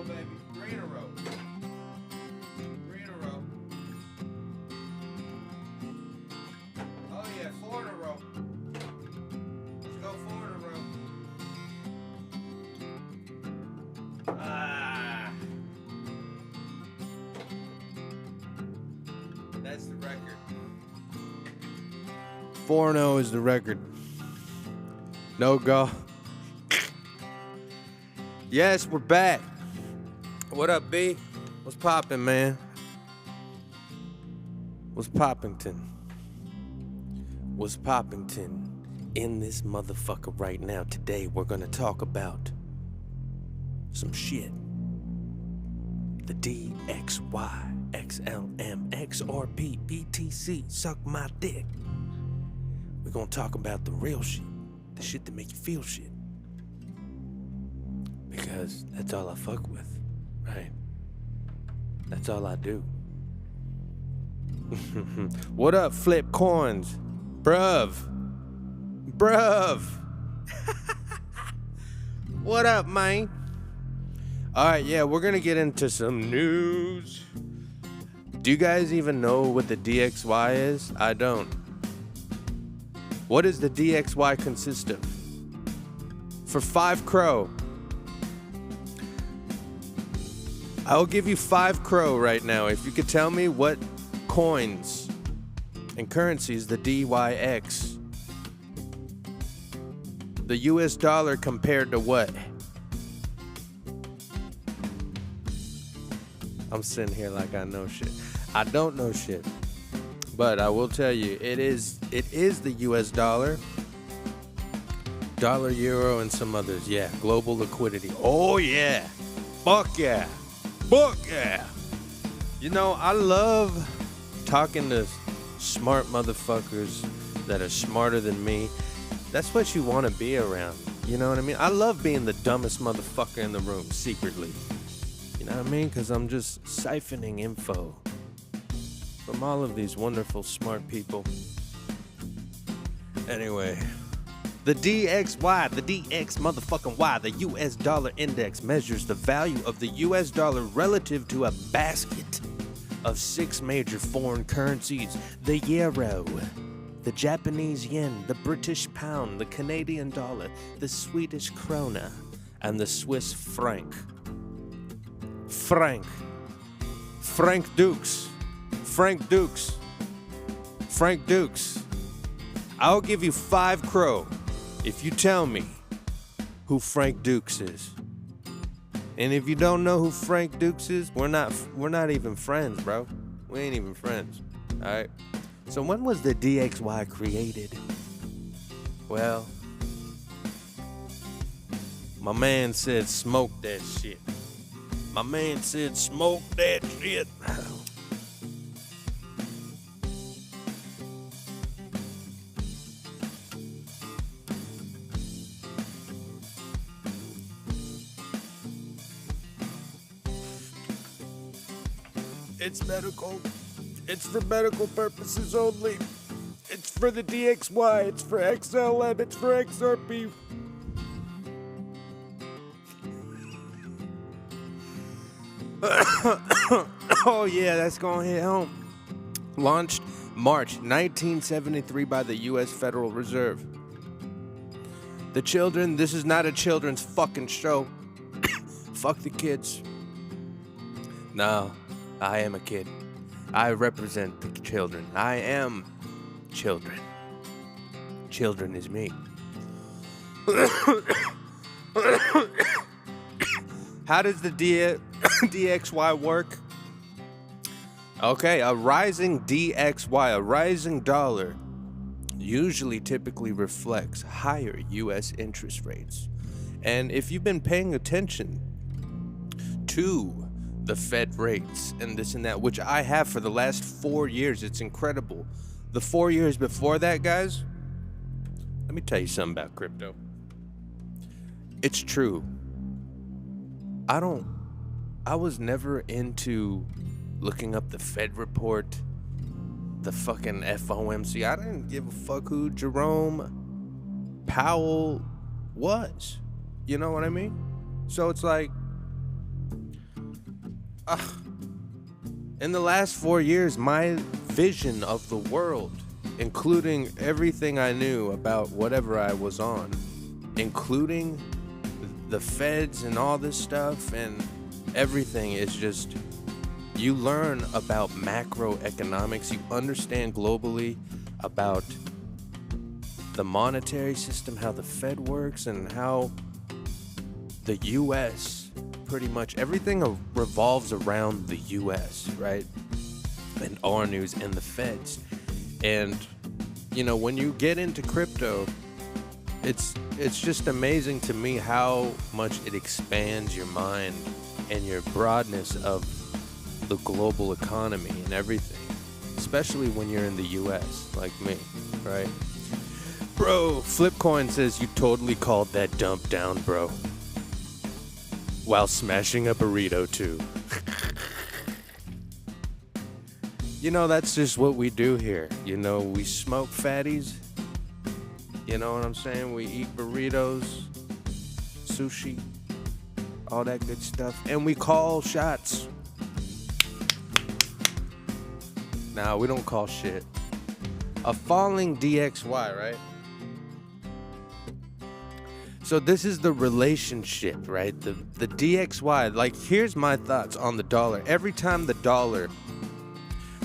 row, baby. 3 in a row. 3 in a row. Oh yeah, 4 in a row. Let's go 4 in a row. That's the record. 4-0 is the record. No go. Yes, we're back. What up, B? What's poppin', man? What's Poppington? What's Poppington in this motherfucker right now? Today we're gonna talk about some shit. The DXY, XLM, XRP, BTC, suck my dick. We're gonna talk about the real shit, the shit that make you feel shit. Because that's all I fuck with, right? That's all I do. What up, Flip Coins? Bruv. What up, man? Alright, yeah, we're gonna get into some news. Do you guys even know what the DXY is? I don't. What does the DXY consist of? For 5 crow, I'll give you 5 crow right now if you could tell me what coins and currencies the DYX, the US dollar compared to what? I'm sitting here like I know shit. I don't know shit, but I will tell you it is the US dollar, dollar, euro, and some others. Yeah, global liquidity. Oh yeah, fuck yeah. Fuck yeah. You know, I love talking to smart motherfuckers that are smarter than me. That's what you want to be around. You know what I mean? I love being the dumbest motherfucker in the room secretly. You know what I mean? Because I'm just siphoning info from all of these wonderful smart people. Anyway. The DXY, the DX motherfucking Y, the US dollar index measures the value of the US dollar relative to a basket of 6 major foreign currencies: the euro, the Japanese yen, the British pound, the Canadian dollar, the Swedish krona, and the Swiss franc. Frank Dukes. I'll give you 5 crow if you tell me who Frank Dukes is. And if you don't know who Frank Dukes is, we're not even friends, bro. We ain't even friends. Alright? So when was the DXY created? Well, my man said smoke that shit. It's medical. It's for medical purposes only. It's for the DXY. It's for XLM. It's for XRP. Oh yeah, that's gonna hit home. Launched March 1973 by the U.S. Federal Reserve. The children, this is not a children's fucking show. Fuck the kids. No, I am a kid. I represent the children. I am children. Children is me. How does the DXY work? Okay, a rising DXY, a rising dollar, usually typically reflects higher U.S. interest rates. And if you've been paying attention to the Fed rates and this and that, which I have for the last 4 years, it's incredible. The 4 years before that, guys, let me tell you something about crypto. It's true. I was never into looking up the Fed report, the fucking FOMC. I didn't give a fuck who Jerome Powell was. You know what I mean? So it's like, In the last 4 years, my vision of the world, including everything I knew about whatever I was on, including the feds and all this stuff and everything, is just, you learn about macroeconomics. You understand globally about the monetary system, how the Fed works, and how the U.S., pretty much everything revolves around the U.S., right? And our news and the Feds. And, you know, when you get into crypto, it's just amazing to me how much it expands your mind and your broadness of the global economy and everything, especially when you're in the U.S. like me, right? Bro, Flipcoin says you totally called that dump down, bro, while smashing a burrito too. You know, that's just what we do here. You know, we smoke fatties. You know what I'm saying? We eat burritos, sushi, all that good stuff. And we call shots. Nah, we don't call shit. A falling DXY, right? So this is the relationship, right? The DXY. Like, here's my thoughts on the dollar. Every time the dollar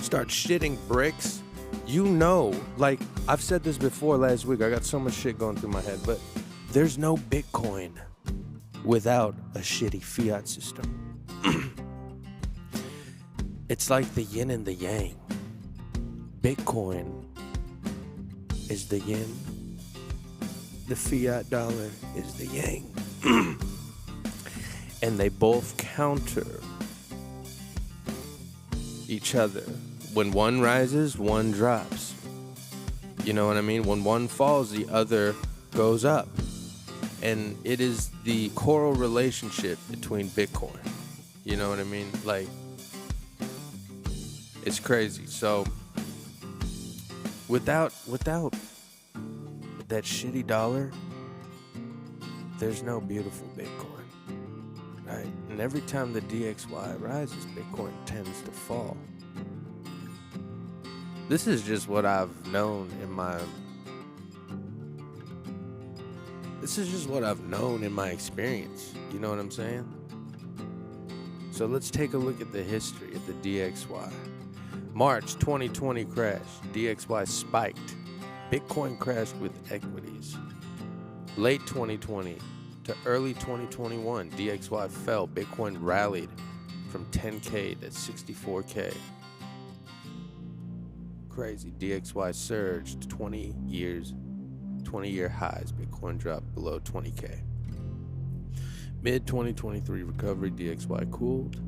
starts shitting bricks, you know, like I've said this before last week, I got so much shit going through my head, but there's no Bitcoin without a shitty fiat system. It's like the yin and the yang. Bitcoin is the yin, the fiat dollar is the yang. And they both counter each other. When one rises, one drops. You know what I mean? When one falls, the other goes up. And it is the core relationship between Bitcoin. You know what I mean? Like, it's crazy. So without that shitty dollar, there's no beautiful Bitcoin, right? And every time the DXY rises, Bitcoin tends to fall. This is just what I've known in my experience. You know what I'm saying? So let's take a look at the history of the DXY. March 2020 crash. DXY spiked. Bitcoin crashed with equities. Late 2020 to early 2021, DXY fell. Bitcoin rallied from 10K to 64K. Crazy. DXY surged 20-year highs. Bitcoin dropped below 20K. Mid 2023 recovery. DXY cooled.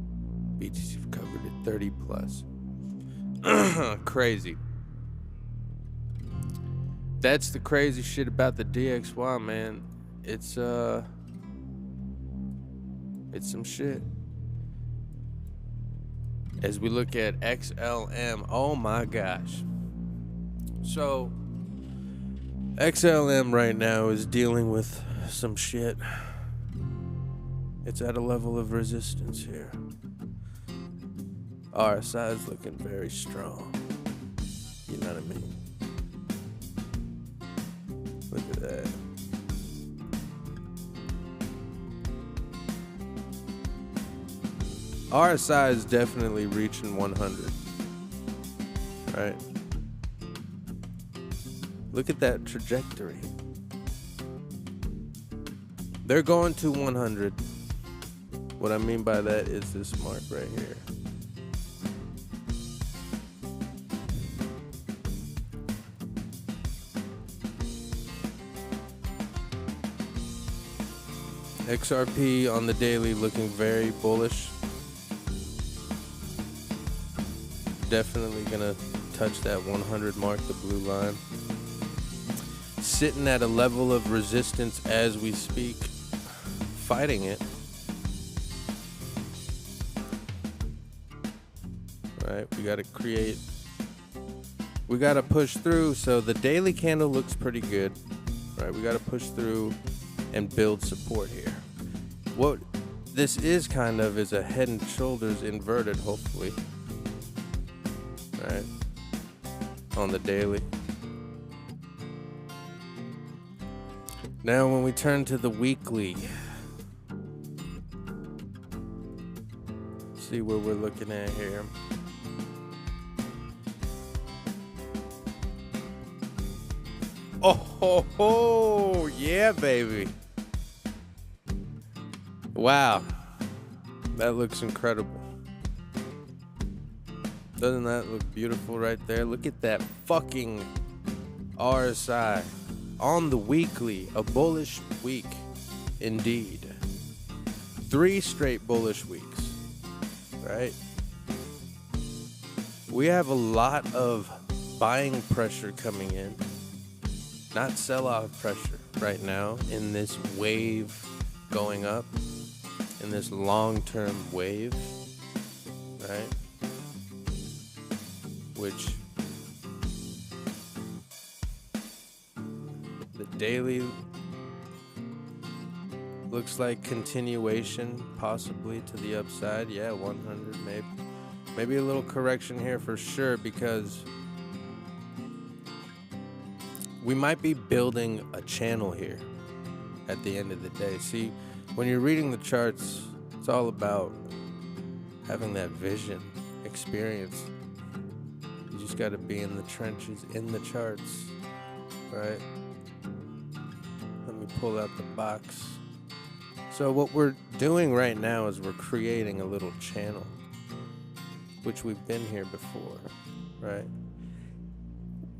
BTC recovered at 30 plus. Crazy. That's the crazy shit about the DXY, man. It's some shit. As we look at XLM, oh my gosh. So XLM right now is dealing with some shit. It's at a level of resistance here. RSI is looking very strong. You know what I mean? Look at that. RSI is definitely reaching 100. Right? Look at that trajectory. They're going to 100. What I mean by that is this mark right here. XRP on the daily looking very bullish. Definitely gonna touch that 100 mark, the blue line. Sitting at a level of resistance as we speak, fighting it. Right, we gotta push through. So the daily candle looks pretty good. Right, we gotta push through and build support here. this is a head and shoulders inverted, hopefully, right, on the daily. Now when we turn to the weekly, see what we're looking at here. Oh ho ho, yeah baby. Wow, that looks incredible. Doesn't that look beautiful right there? Look at that fucking RSI on the weekly. A bullish week indeed. 3 straight bullish weeks, right? We have a lot of buying pressure coming in, not sell-off pressure right now in this wave going up, in this long-term wave, right? Which the daily looks like continuation, possibly to the upside. Yeah, 100 maybe a little correction here for sure, because we might be building a channel here at the end of the day. See, when you're reading the charts, it's all about having that vision, experience. You just got to be in the trenches, in the charts, right? Let me pull out the box. So what we're doing right now is we're creating a little channel, which we've been here before, right?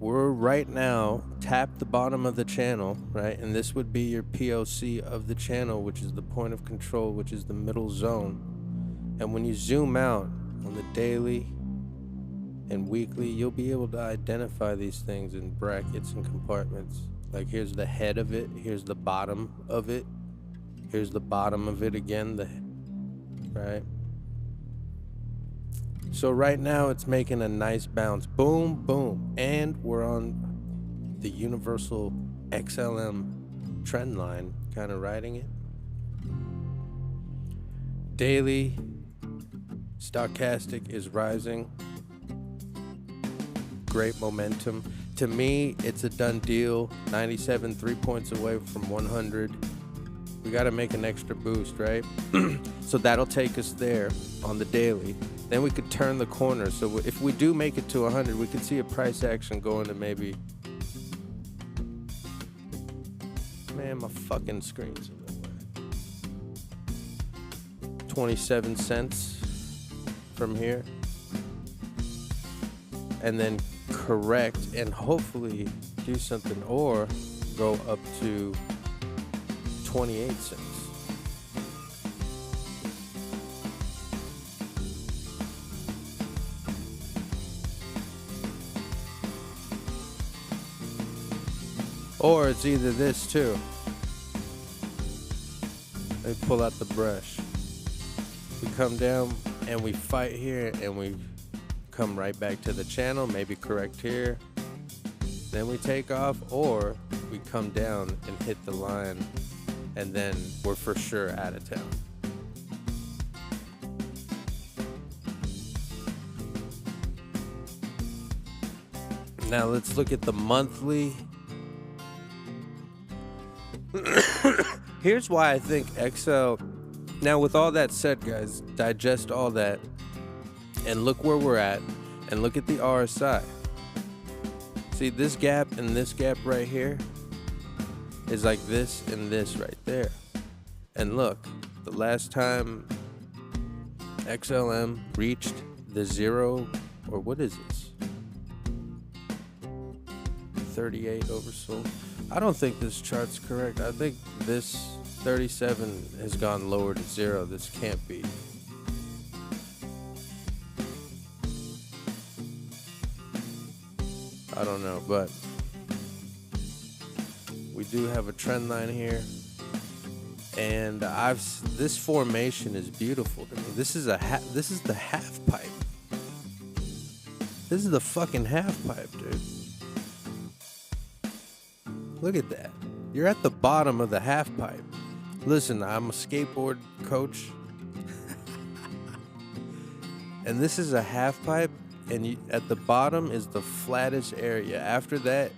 We're right now tap the bottom of the channel, right? And this would be your POC of the channel, which is the point of control, which is the middle zone. And when you zoom out on the daily and weekly, you'll be able to identify these things in brackets and compartments. Like here's the head of it, here's the bottom of it, here's the bottom of it again, right? So right now it's making a nice bounce. Boom, boom. And we're on the universal XLM trend line, kind of riding it. Daily stochastic is rising. Great momentum. To me, it's a done deal. 97, 3 points away from 100. We got to make an extra boost, right? So that'll take us there on the daily. Then we could turn the corner. So if we do make it to 100, we could see a price action going to maybe... Man, my fucking screen's in the way. 27 cents from here. And then correct and hopefully do something, or go up to 28 cents. Or it's either this too. Let me pull out the brush. We come down and we fight here and we come right back to the channel, maybe correct here. Then we take off, or we come down and hit the line, and then we're for sure out of town. Now let's look at the monthly. Here's why I think XL. Now with all that said, guys, digest all that and look where we're at and look at the RSI. See, this gap and this gap right here is like this and this right there. And look, the last time XLM reached the 0, or what is this? 38 oversold. I don't think this chart's correct. I think this 37 has gone lower to 0. This can't be. I don't know, but we do have a trend line here, and this formation is beautiful to me. This is the half pipe. This is the fucking half pipe, dude. Look at that. You're at the bottom of the half pipe. Listen, I'm a skateboard coach. And this is a half pipe, and at the bottom is the flattest area. After that,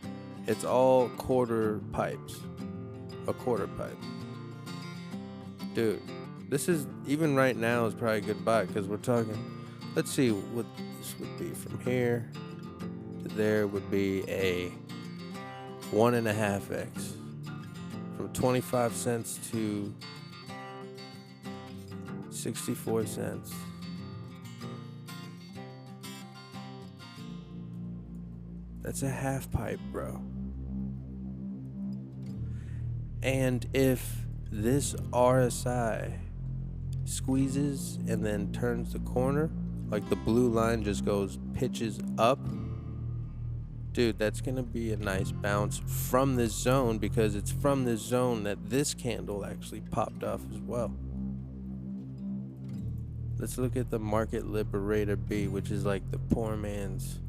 it's all quarter pipes. A quarter pipe. Dude, this is, even right now, is probably a good buy, because we're talking, let's see what this would be. From here to there would be a 1.5x. From 25 cents to 64 cents. That's a half pipe, bro. And if this RSI squeezes and then turns the corner, like the blue line just goes, pitches up, dude, that's gonna be a nice bounce from this zone, because it's from this zone that this candle actually popped off as well. Let's look at the Market Liberator B, which is like the poor man's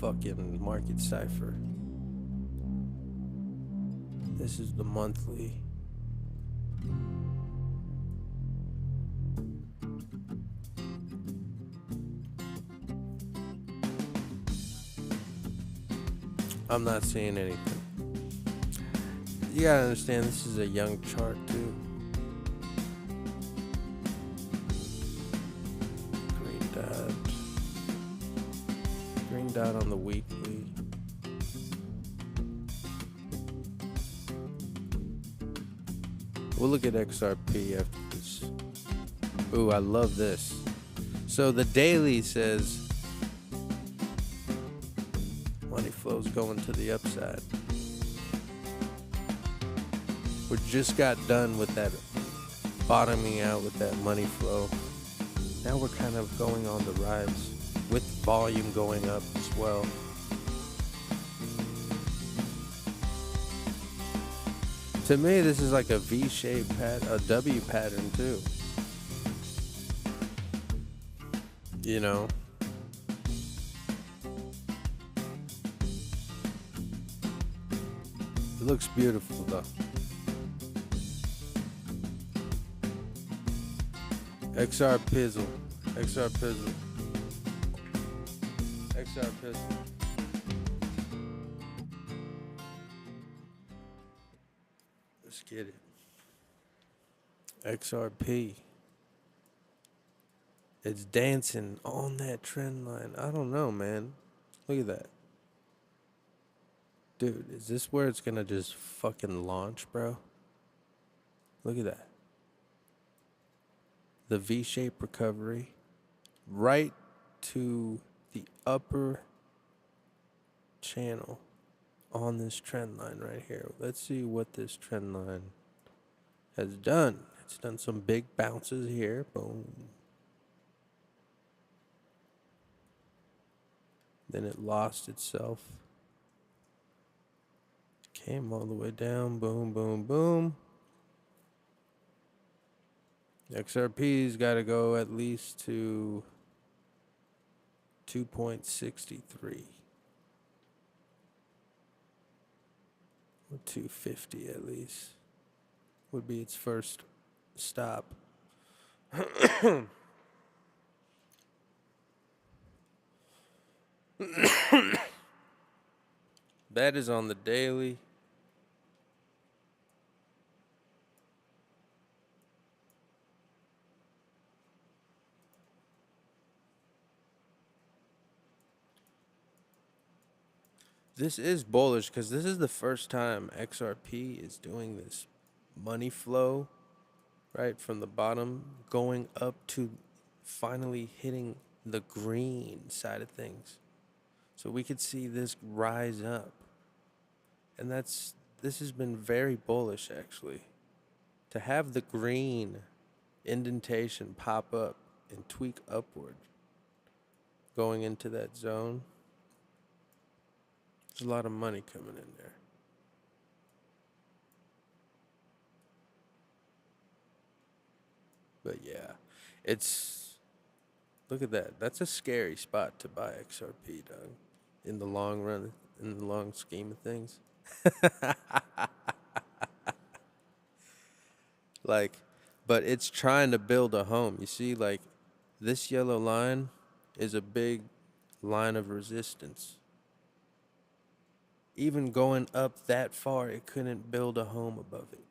fucking market cipher. This is the monthly. I'm not seeing anything. You gotta understand, this is a young chart too. Green dot on the weekly. We'll look at XRP after this. Ooh, I love this. So the daily says money flow's going to the upside. We just got done with that bottoming out with that money flow. Now we're kind of going on the rise with volume going up as well. To me, this is like a V-shaped a W pattern too. You know? It looks beautiful though. XR Pizzle. XR Pizzle. XR Pizzle. Let's get it. XRP. It's dancing on that trend line. I don't know, man. Look at that. Dude, is this where it's gonna just fucking launch, bro? Look at that. The V-shaped recovery. Right to the upper channel on this trend line right here. Let's see what this trend line has done. It's done some big bounces here. Boom. Then it lost itself. Came all the way down. Boom, boom, boom. XRP's got to go at least to 2.63. Or 250 at least. Would be its first stop. That is on the daily. This is bullish because this is the first time XRP is doing this money flow, right, from the bottom going up to finally hitting the green side of things. So we could see this rise up. And this has been very bullish actually. To have the green indentation pop up and tweak upward going into that zone. There's a lot of money coming in there. But yeah, look at that. That's a scary spot to buy XRP, dog. In the long run, in the long scheme of things. Like, but it's trying to build a home. You see, like, This yellow line is a big line of resistance. Even going up that far, it couldn't build a home above it.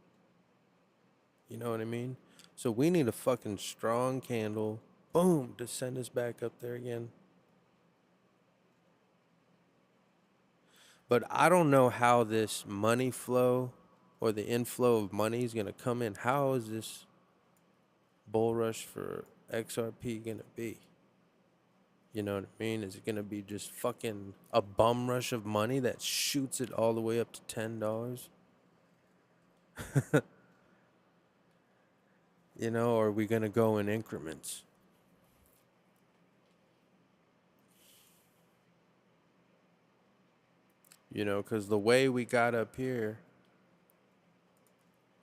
You know what I mean? So we need a fucking strong candle, boom, to send us back up there again. But I don't know how this money flow or the inflow of money is going to come in. How is this bull rush for XRP going to be? You know what I mean? Is it going to be just fucking a bum rush of money that shoots it all the way up to $10? You know, or are we going to go in increments? You know, because the way we got up here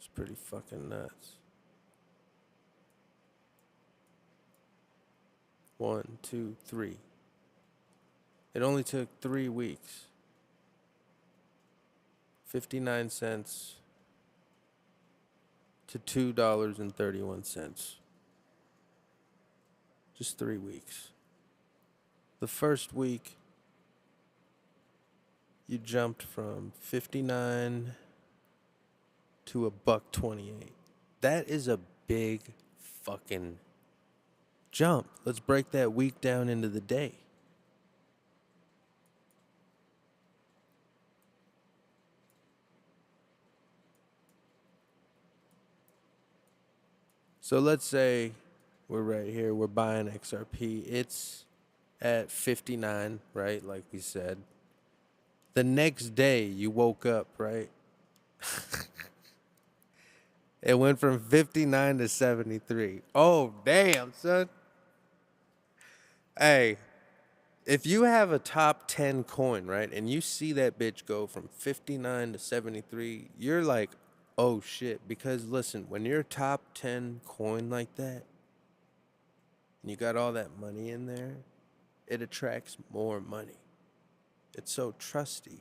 is pretty fucking nuts. 1, 2, 3. It only took 3 weeks. 59 cents to $2.31. Just 3 weeks. The first week, you jumped from 59 to $1.28. That is a big fucking jump. Let's break that week down into the day. So let's say we're right here, we're buying XRP. It's at 59, right? Like we said. The next day you woke up, right? It went from 59 to 73. Oh, damn, son. Hey, if you have a top 10 coin, right, and you see that bitch go from 59 to 73, you're like, oh shit. Because listen, when you're a top 10 coin like that, and you got all that money in there, it attracts more money. It's so trusty.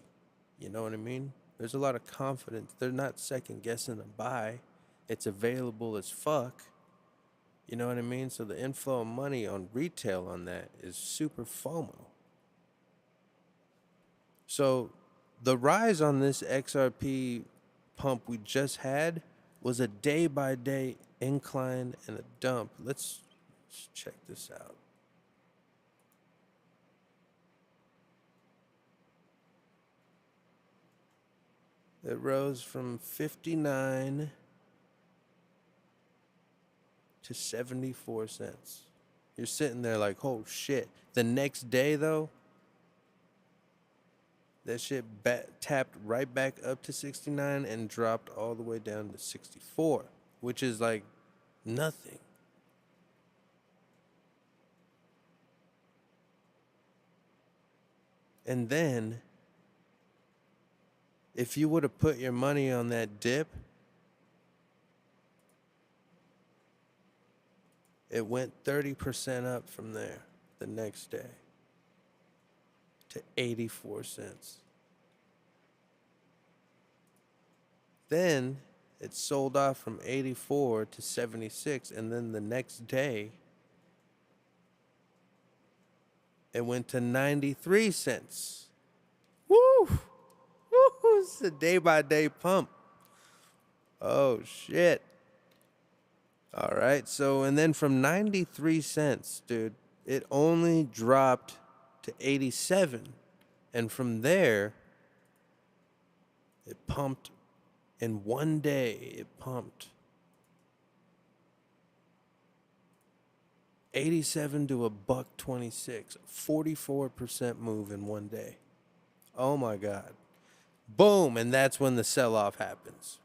You know what I mean? There's a lot of confidence. They're not second guessing a buy. It's available as fuck. You know what I mean? So the inflow of money on retail on that is super FOMO. So the rise on this XRP pump we just had was a day-by-day incline and a dump. Let's check this out. It rose from 59 to 74 cents. You're sitting there like, oh shit. The next day though, that shit tapped right back up to 69 and dropped all the way down to 64, which is like nothing. And then, if you would have put your money on that dip, it went 30% up from there the next day to 84 cents. Then it sold off from 84 to 76, and then the next day it went to 93 cents. Woo! Woo! It's a day-by-day pump. Oh, shit. All right, so, and then from 93 cents, dude, it only dropped to 87. And from there, it pumped, in one day, it pumped 87 to $1.26, 44% move in one day. Oh my God. Boom, and that's when the sell-off happens.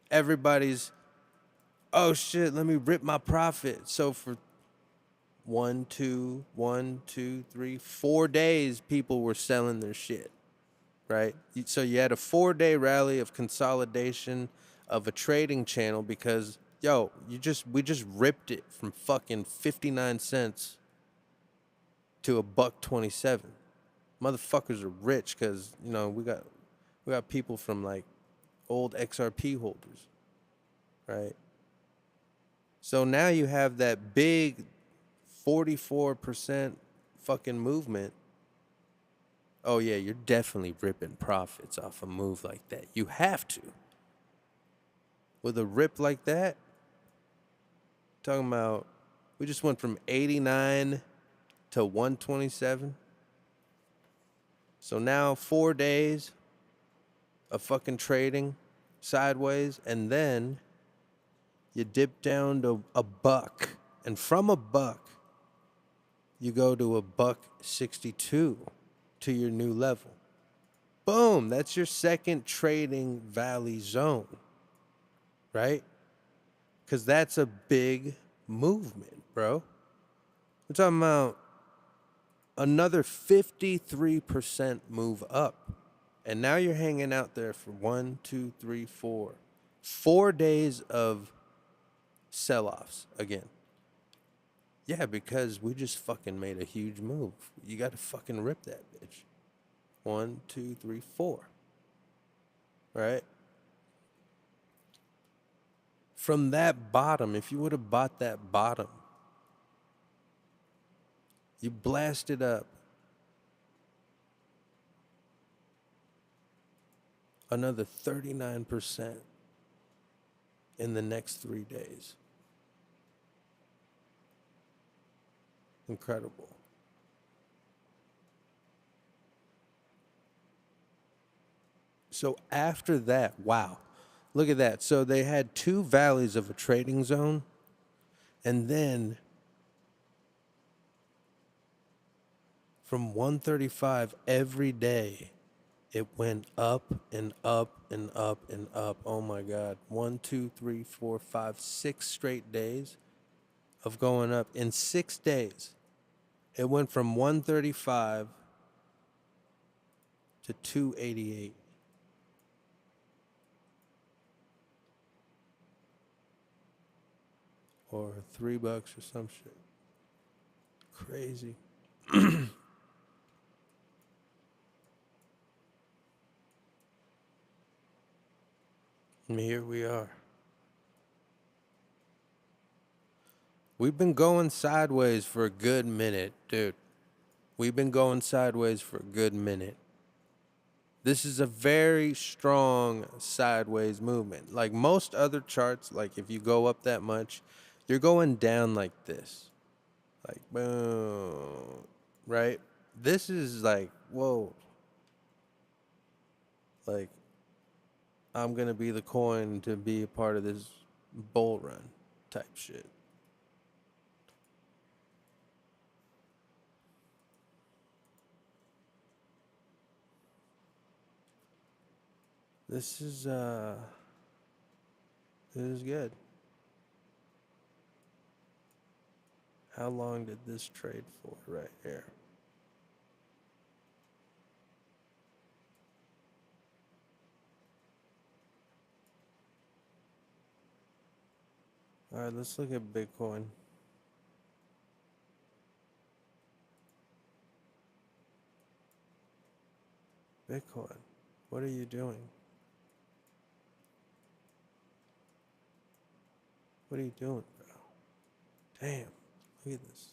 Everybody's, oh shit, let me rip my profit. So for 1, 2, 3, 4 days, people were selling their shit, right? So you had a 4-day rally of consolidation of a trading channel because, yo, we just ripped it from fucking 59 cents to $1.27. Motherfuckers are rich because, you know, we got people from like old XRP holders, right? So now you have that big 44% fucking movement. Oh yeah, you're definitely ripping profits off a move like that. You have to. With a rip like that, talking about, we just went from 89 to 127. So now 4 days of fucking trading sideways, and then you dip down to a buck, and from a buck you go to a $1.62 to your new level. Boom, that's your second trading valley zone, right? Because that's a big movement, bro. We're talking about another 53% move up. And now you're hanging out there for 4 days of sell-offs again. Yeah, because we just fucking made a huge move. You got to fucking rip that bitch. 1, 2, 3, 4. Right? From that bottom, if you would have bought that bottom, you blast it up another 39% in the next 3 days. Incredible. So after that, wow, look at that. So they had 2 valleys of a trading zone, and then from 135 every day, it went up and up and up and up. Oh my God. 1, 2, 3, 4, 5, 6 straight days of going up. In 6 days, it went from 135 to 288. Or $3 or some shit. Crazy. And here we are. We've been going sideways for a good minute, dude. We've been going sideways for a good minute. This is a very strong sideways movement. Like most other charts, like if you go up that much, you're going down like this. Like, boom. Right? This is like, whoa. Like, I'm going to be the coin to be a part of this bull run type shit. This is good. How long did this trade for right here? All right, let's look at Bitcoin. Bitcoin, what are you doing? What are you doing, bro? Damn, look at this.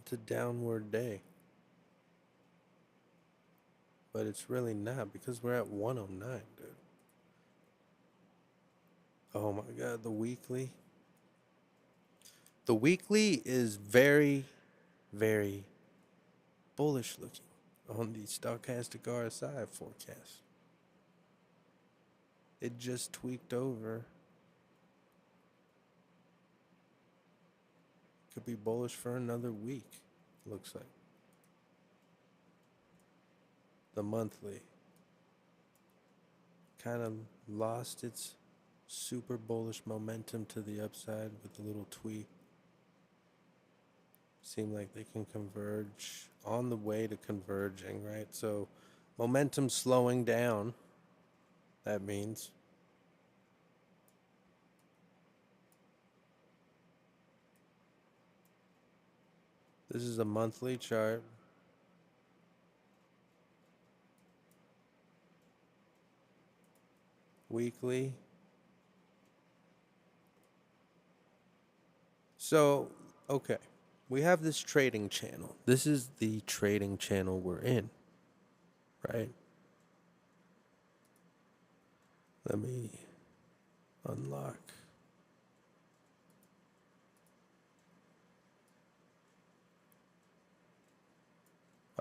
It's a downward day. But it's really not because we're at 109, dude. Oh my God, the weekly. The weekly is very, very bullish looking on the stochastic RSI forecast. It just tweaked over. Could be bullish for another week, looks like. The monthly kind of lost its super bullish momentum to the upside with a little tweak. Seem like they can converge, on the way to converging, right? So momentum slowing down, that means. This is a monthly chart. Weekly. So, okay. We have this trading channel. This is the trading channel we're in, right? Let me unlock.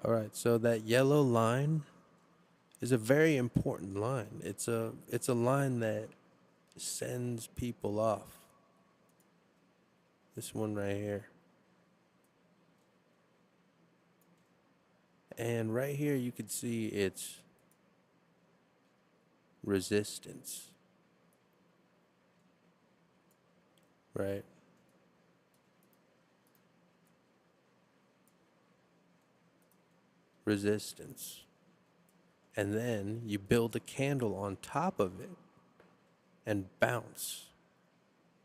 All right, so that yellow line is a very important line. It's a line that sends people off. This one right here. And right here you can see its resistance. Right? Resistance. And then you build a candle on top of it and bounce.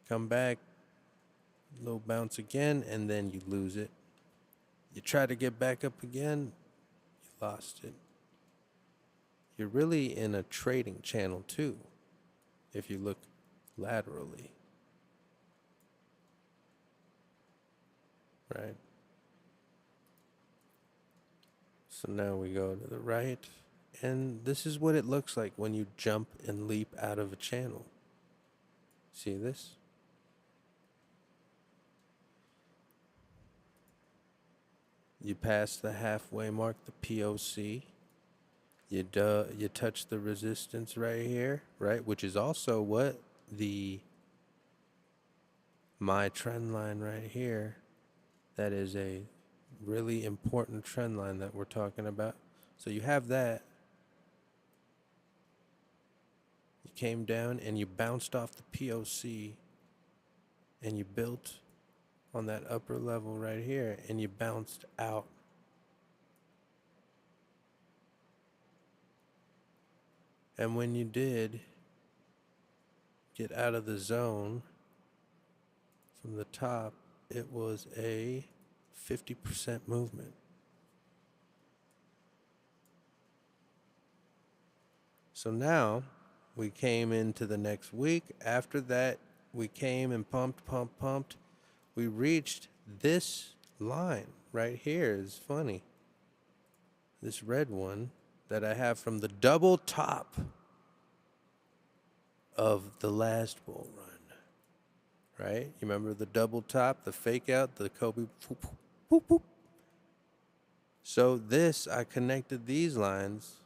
Come back, little bounce again, and then you lose it. You try to get back up again, you lost it. You're really in a trading channel too, if you look laterally. Right? So now we go to the right, and this is what it looks like when you jump and leap out of a channel. See this? You pass the halfway mark, the POC. You touch the resistance right here, right? Which is also what my trend line right here. That is a really important trend line that we're talking about. So you have that. You came down and you bounced off the POC and you built on that upper level right here and you bounced out. And when you did get out of the zone from the top, it was a 50% movement. So now we came into the next week. After that, we came and pumped. We reached this line right here. It's funny. This red one that I have from the double top of the last bull run, right? You remember the double top, the fake out, the Kobe, whoop, whoop, whoop. So this, I connected these lines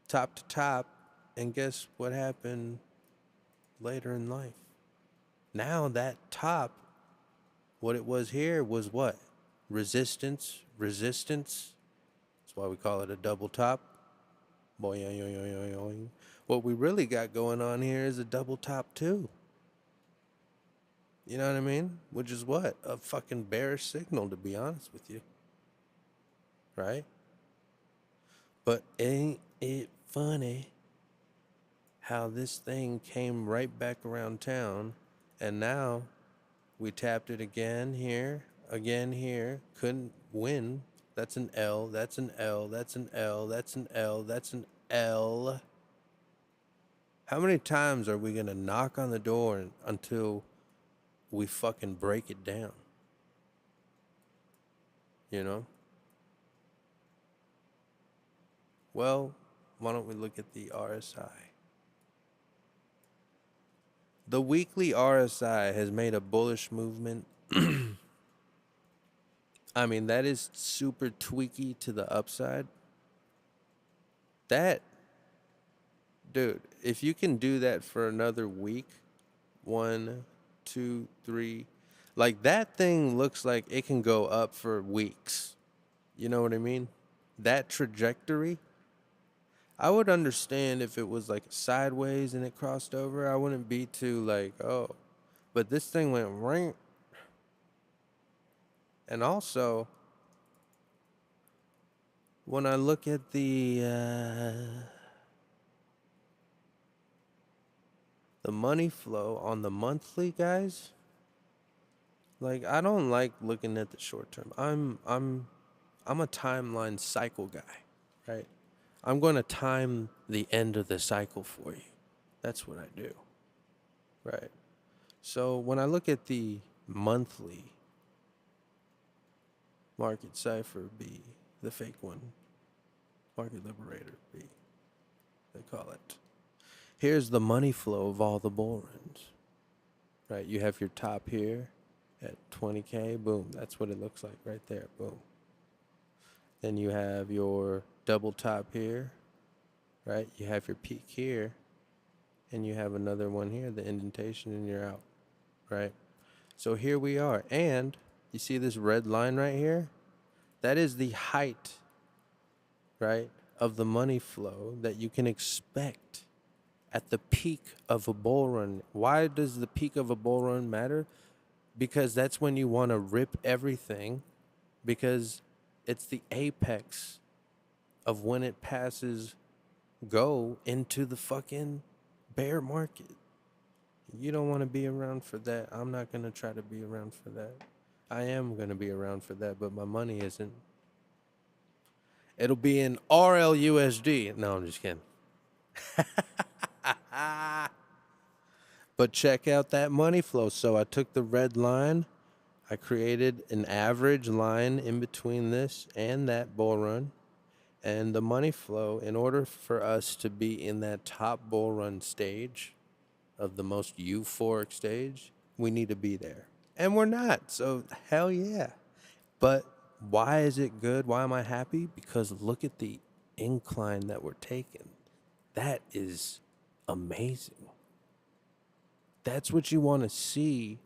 top to top, and guess what happened later in life? Now that top, what it was here was what? Resistance. That's why we call it a double top. Boing. What we really got going on here is a double top too. You know what I mean? Which is what? A fucking bearish signal, to be honest with you. Right? But ain't it funny how this thing came right back around town, and now we tapped it again here, couldn't win. That's an L, that's an L, that's an L, that's an L, that's an L. How many times are we gonna knock on the door until we fucking break it down? You know? Well, why don't we look at the RSI? The weekly RSI has made a bullish movement. I mean, that is super tweaky to the upside. That, dude, if you can do that for another week, 1, 2, 3, like that thing looks like it can go up for weeks. You know what I mean? That trajectory, I would understand if it was like sideways and it crossed over. I wouldn't be too like, oh, but this thing went right. And also, when I look at the money flow on the monthly, guys, Like, I don't like looking at the short term. I'm a timeline cycle guy, right? I'm going to time the end of the cycle for you. That's what I do, right? So when I look at the monthly market cipher B, the fake one, market liberator B, they call it. Here's the money flow of all the bull runs, right? You have your top here at 20K, boom. That's what it looks like right there, boom. Then you have your double top here, right? You have your peak here, and you have another one here, the indentation, and you're out, right? So here we are. And you see this red line right here? That is the height, right, of the money flow that you can expect at the peak of a bull run. Why does the peak of a bull run matter? Because that's when you want to rip everything, because it's the apex of when it passes go into the fucking bear market. You don't want to be around for that. I'm not going to try to be around for that. I am going to be around for that, but my money isn't. It'll be in RLUSD. No, I'm just kidding. But check out that money flow. So I took the red line. I created an average line in between this and that bull run. And the money flow, in order for us to be in that top bull run stage of the most euphoric stage, we need to be there. And we're not. So hell yeah. But why is it good? Why am I happy? Because look at the incline that we're taking. That is amazing. That's what you want to see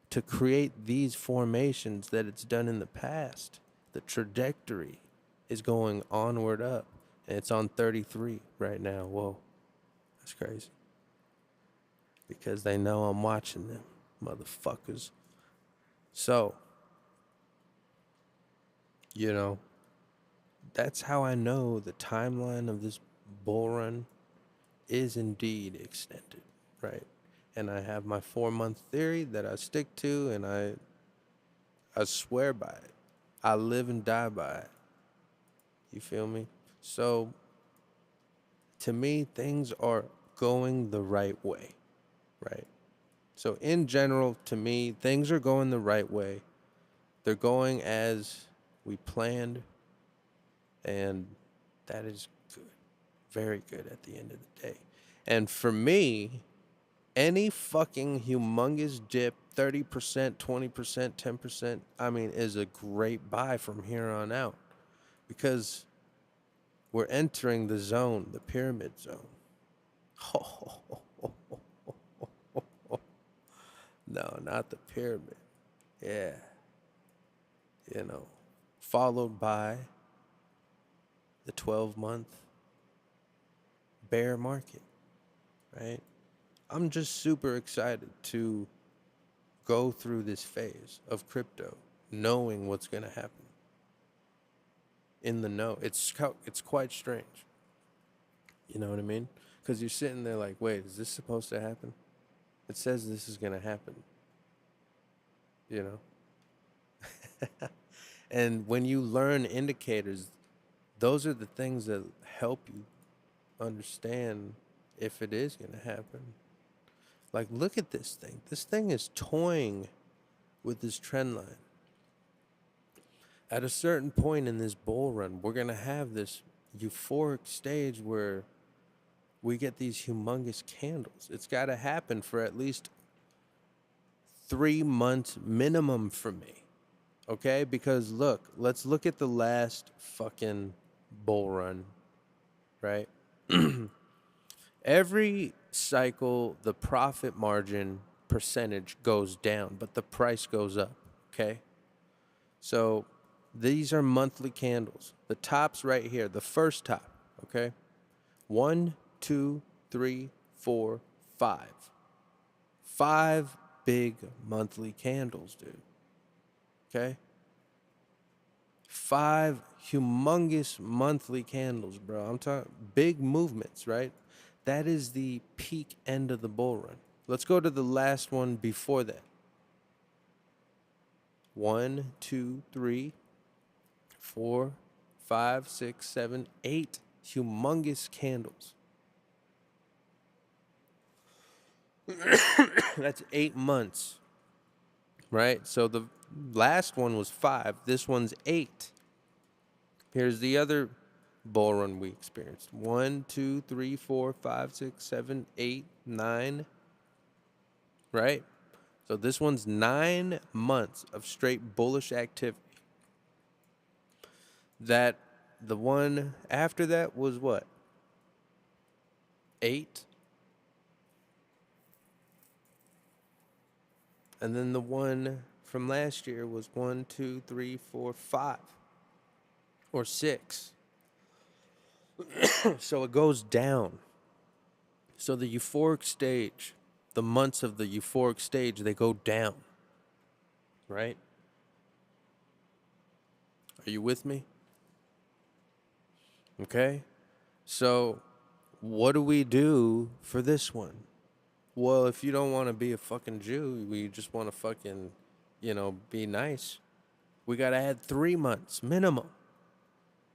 to create these formations that it's done in the past. The trajectory is going onward up. And it's on 33 right now. Whoa, that's crazy. Because they know I'm watching them, motherfuckers. So, you know, that's how I know the timeline of this bull run is indeed extended, right? And I have my 4-month theory that I stick to, and I swear by it. I live and die by it. You feel me? So, to me, things are going the right way, right? So, in general, to me, things are going the right way. They're going as we planned, and that is good. Very good at the end of the day. And for me, any fucking humongous dip, 30%, 20%, 10%, I mean, is a great buy from here on out. Because we're entering the zone, the pyramid zone. No, not the pyramid. Yeah. You know, followed by the 12-month bear market, right? I'm just super excited to go through this phase of crypto, knowing what's going to happen. In the know. It's quite strange. You know what I mean? Because you're sitting there like, wait, is this supposed to happen? It says this is going to happen. You know? And when you learn indicators, those are the things that help you understand if it is going to happen. Like, look at this thing. This thing is toying with this trend line. At a certain point in this bull run, we're going to have this euphoric stage where we get these humongous candles. It's got to happen for at least 3 months minimum for me. Okay? Because look, let's look at the last fucking bull run, right? Every cycle, the profit margin percentage goes down, but the price goes up, okay? So these are monthly candles. The top's right here, the first top, okay? 1, 2, 3, 4, 5. 5 big monthly candles, dude. Okay? 5 humongous monthly candles, bro. I'm talking big movements, right? That is the peak end of the bull run. Let's go to the last one before that. 1, 2, 3, 4, 5, 6, 7, 8 humongous candles. That's 8 months, right? So the last one was 5. This one's 8. Here's the other bull run we experienced. 1, 2, 3, 4, 5, 6, 7, 8, 9. Right? So this one's 9 months of straight bullish activity. That the one after that was what? 8. And then the one from last year was 1, 2, 3, 4, 5. Or 6. So it goes down. So the euphoric stage, the months of the euphoric stage, they go down. Right? Are you with me? Okay? So what do we do for this one? Well, if you don't want to be a fucking Jew, you just want to fucking, be nice, we got to add 3 months minimum.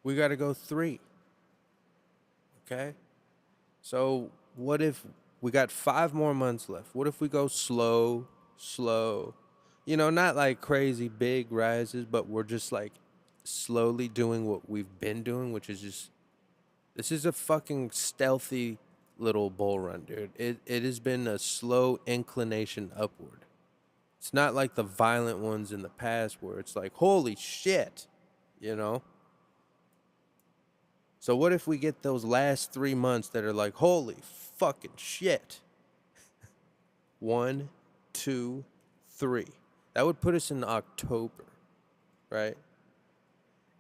We got to go 3. Okay? So what if we got 5 more months left? What if we go slow? Not like crazy big rises, but we're just like slowly doing what we've been doing, which is just, this is a fucking stealthy little bull run, dude. It has been a slow inclination upward. It's not like the violent ones in the past where it's like, holy shit, So what if we get those last 3 months that are like, holy fucking shit? 1, 2, 3. That would put us in October, right?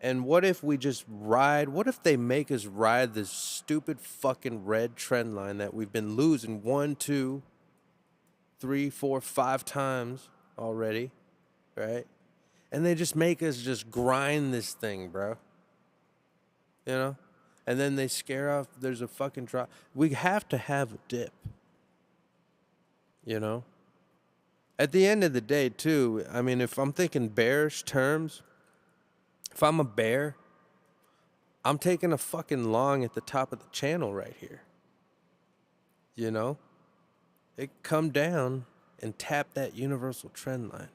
And what if we just ride? What if they make us ride this stupid fucking red trend line that we've been losing 1, 2, 3, 4, 5 times already, right? And they just make us just grind this thing, bro. And then they scare off, there's a fucking drop. We have to have a dip, At the end of the day, too, I mean, if I'm thinking bearish terms, if I'm a bear, I'm taking a fucking long at the top of the channel right here. It come down and tap that universal trend line,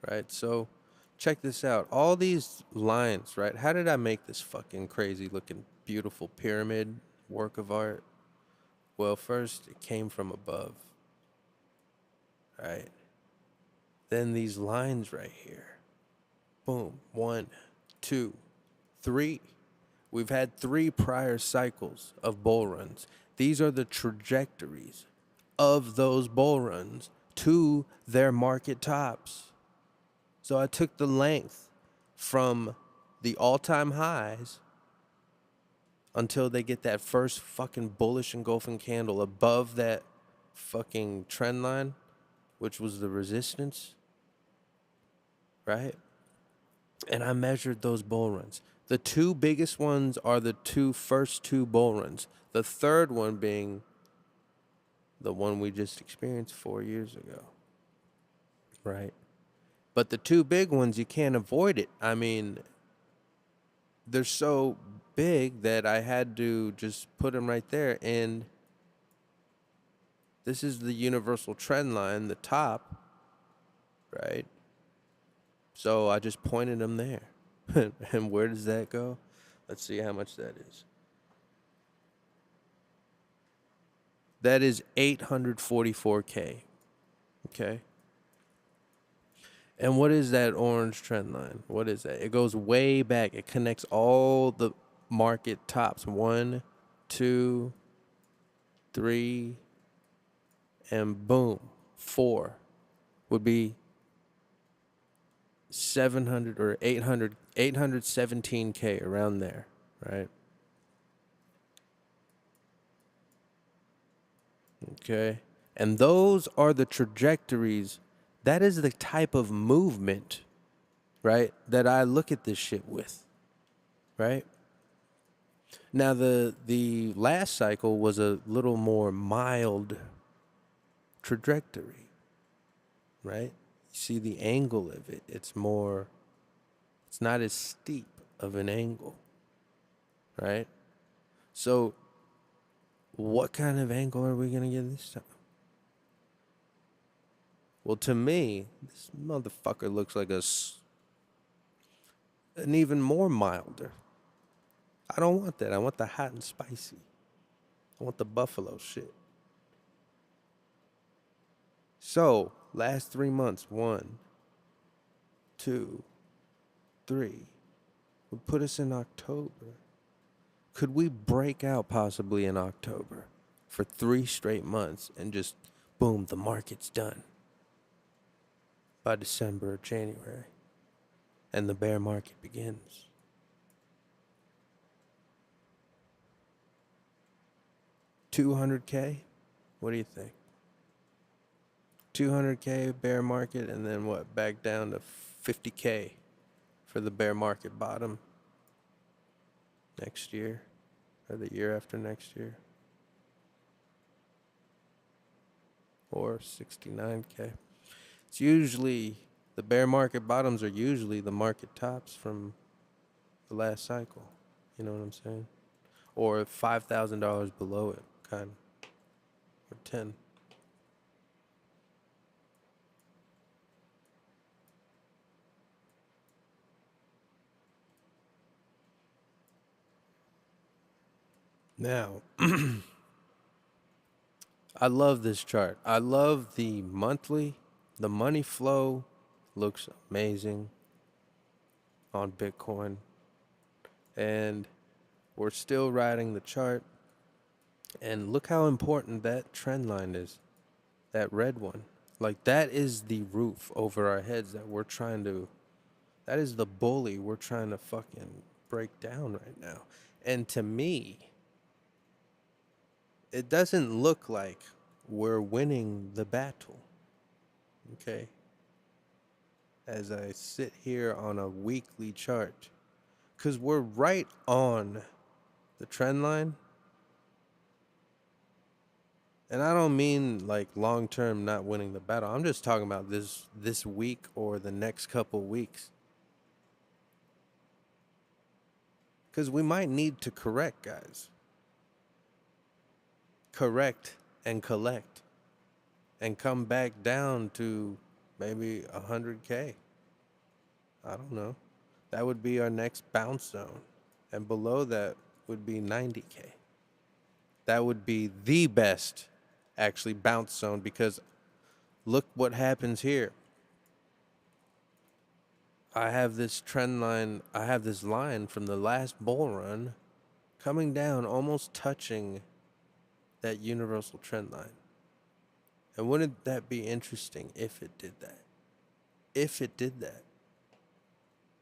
right? So check this out. All these lines, right? How did I make this fucking crazy looking beautiful pyramid work of art? Well, first it came from above, right? Then these lines right here. Boom. 1, 2, 3. We've had 3 prior cycles of bull runs. These are the trajectories of those bull runs to their market tops. So I took the length from the all-time highs until they get that first fucking bullish engulfing candle above that fucking trend line, which was the resistance, right? And I measured those bull runs. The 2 biggest ones are the first two bull runs. The third one being the one we just experienced 4 years ago, right? But the 2 big ones, you can't avoid it. I mean, they're so big that I had to just put them right there. And this is the universal trend line, the top, right? So I just pointed them there. And where does that go? Let's see how much that is. That is 844K. Okay? And what is that orange trend line? What is that? It goes way back. It connects all the market tops. 1, 2, 3, and boom, 4 would be 700 or 817K, around there, right? Okay. And those are the trajectories. That is the type of movement, right, that I look at this shit with, right? Now, the last cycle was a little more mild trajectory, right? see the angle of it. It's not as steep of an angle, right? So what kind of angle are we going to get this time? Well, to me, this motherfucker looks like an even more milder. I don't want that. I want the hot and spicy. I want the buffalo shit. So, last 3 months, 1, 2, 3, would put us in October. Could we break out possibly in October for 3 straight months and just, boom, the market's done by December or January, and the bear market begins? $200K? What do you think? 200K bear market, and then what? Back down to 50K for the bear market bottom next year, or the year after next year, or 69K. It's usually, the bear market bottoms are usually the market tops from the last cycle. You know what I'm saying? Or $5,000 below it, kind of, or 10. Now, I love this chart. I love the monthly. The money flow looks amazing on Bitcoin. And we're still riding the chart. And look how important that trend line is. That red one. Like, that is the roof over our heads that we're trying to, that is the bully we're trying to fucking break down right now. And to me, it doesn't look like we're winning the battle. Okay? As I sit here on a weekly chart, because we're right on the trend line. And I don't mean like long term not winning the battle. I'm just talking about this week or the next couple weeks. Because we might need to correct, guys. Correct and collect. And come back down to maybe 100K. I don't know. That would be our next bounce zone. And below that would be 90K. That would be the best, actually, bounce zone, because look what happens here. I have this trend line, I have this line from the last bull run coming down, almost touching that universal trend line. And wouldn't that be interesting if it did that? If it did that,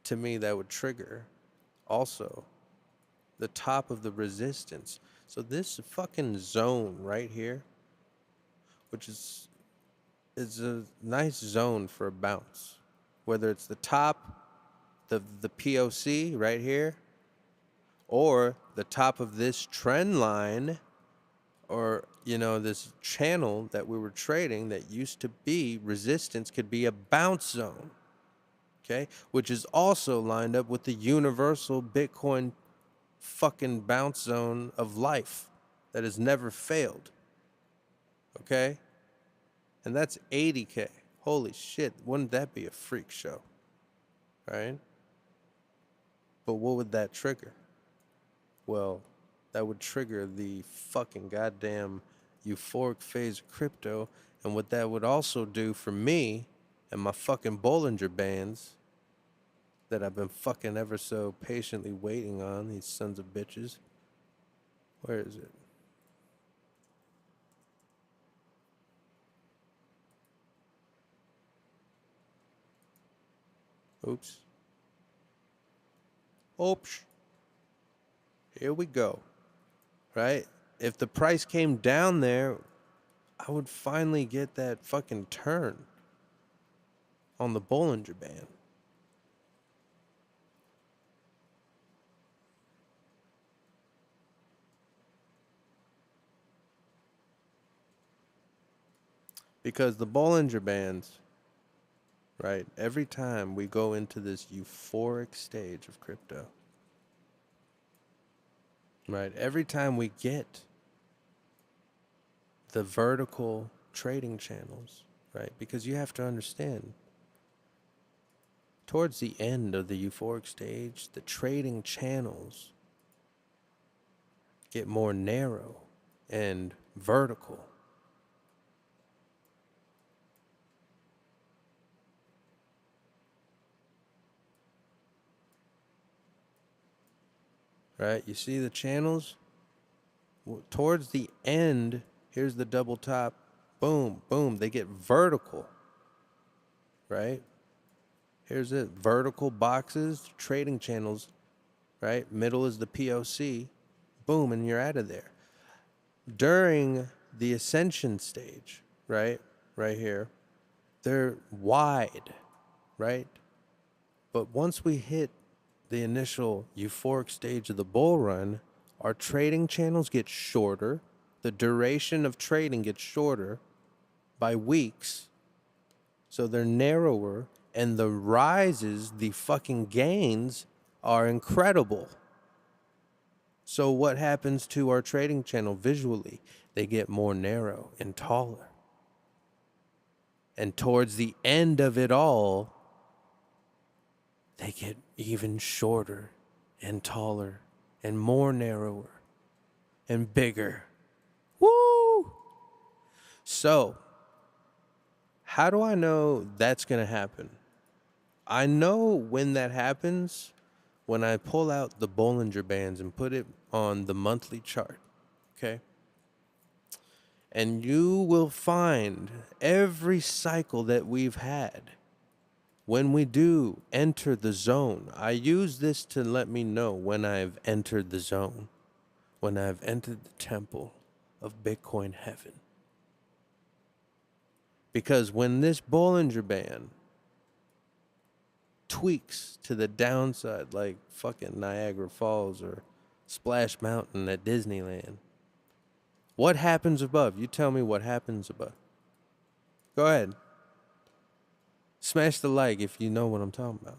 to me, that would trigger also the top of the resistance. So this fucking zone right here, which is a nice zone for a bounce, whether it's the top, the POC right here, or the top of this trend line, or, you know, this channel that we were trading that used to be resistance, could be a bounce zone, okay? Which is also lined up with the universal Bitcoin fucking bounce zone of life that has never failed, okay? And that's 80K. Holy shit, wouldn't that be a freak show, right? But what would that trigger? Well, that would trigger the fucking goddamn euphoric phase of crypto. And what that would also do for me and my fucking Bollinger Bands that I've been fucking ever so patiently waiting on, these sons of bitches. Where is it? Oops. Oops. Here we go. Right? If the price came down there, I would finally get that fucking turn on the Bollinger Band. Because the Bollinger Bands right? Every time we go into this euphoric stage of crypto, right? Every time we get the vertical trading channels, right? Because you have to understand, towards the end of the euphoric stage, the trading channels get more narrow and vertical. Right? You see the channels? Towards the end, here's the double top. Boom, boom. They get vertical. Right? Here's it. Vertical boxes, trading channels. Right? Middle is the POC. Boom, and you're out of there. During the ascension stage, right? Right here, they're wide, right? But once we hit the initial euphoric stage of the bull run, our trading channels get shorter. The duration of trading gets shorter by weeks. So they're narrower, and the rises, the fucking gains, are incredible. So what happens to our trading channel visually? They get more narrow and taller. And towards the end of it all, they get even shorter and taller and more narrower and bigger. Woo! So, how do I know that's going to happen? I know when that happens when I pull out the Bollinger Bands and put it on the monthly chart, okay? And you will find every cycle that we've had, when we do enter the zone, I use this to let me know when I've entered the zone, when I've entered the temple of Bitcoin heaven. Because when this Bollinger Band tweaks to the downside, like fucking Niagara Falls or Splash Mountain at Disneyland, what happens above? You tell me what happens above. Go ahead. Smash the like if you know what I'm talking about.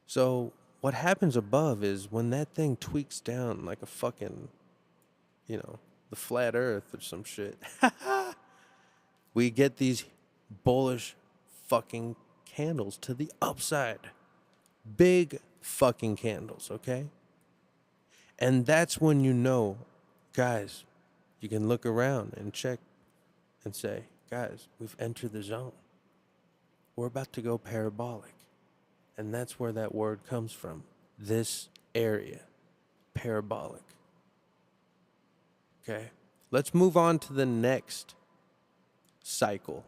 So what happens above is when that thing tweaks down like a fucking, the flat earth or some shit, we get these bullish fucking candles to the upside. Big fucking candles, okay? And that's when you know, guys, you can look around and check and say, guys, we've entered the zone. We're about to go parabolic. And that's where that word comes from. This area. Parabolic. Okay? Let's move on to the next cycle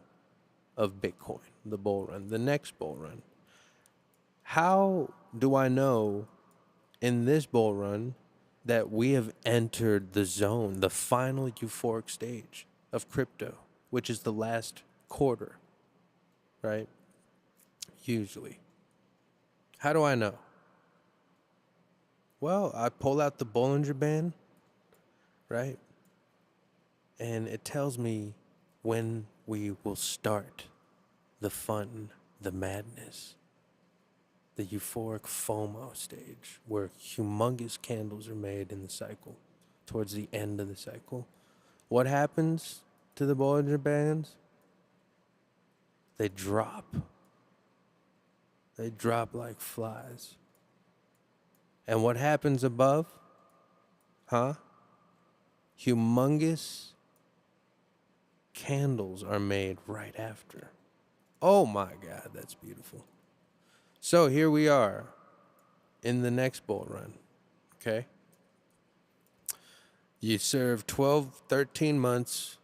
of Bitcoin, the bull run, the next bull run. How do I know in this bull run that we have entered the zone, the final euphoric stage of crypto, which is the last quarter, right? Usually. How do I know? Well, I pull out the Bollinger Band, right? And it tells me when we will start the fun, the madness, the euphoric FOMO stage, where humongous candles are made in the cycle, towards the end of the cycle. What happens to the Bollinger Bands? They drop. They drop like flies. And what happens above? Humongous candles are made right after. Oh my God, that's beautiful. So here we are in the next bull run, okay? You serve 12, 13 months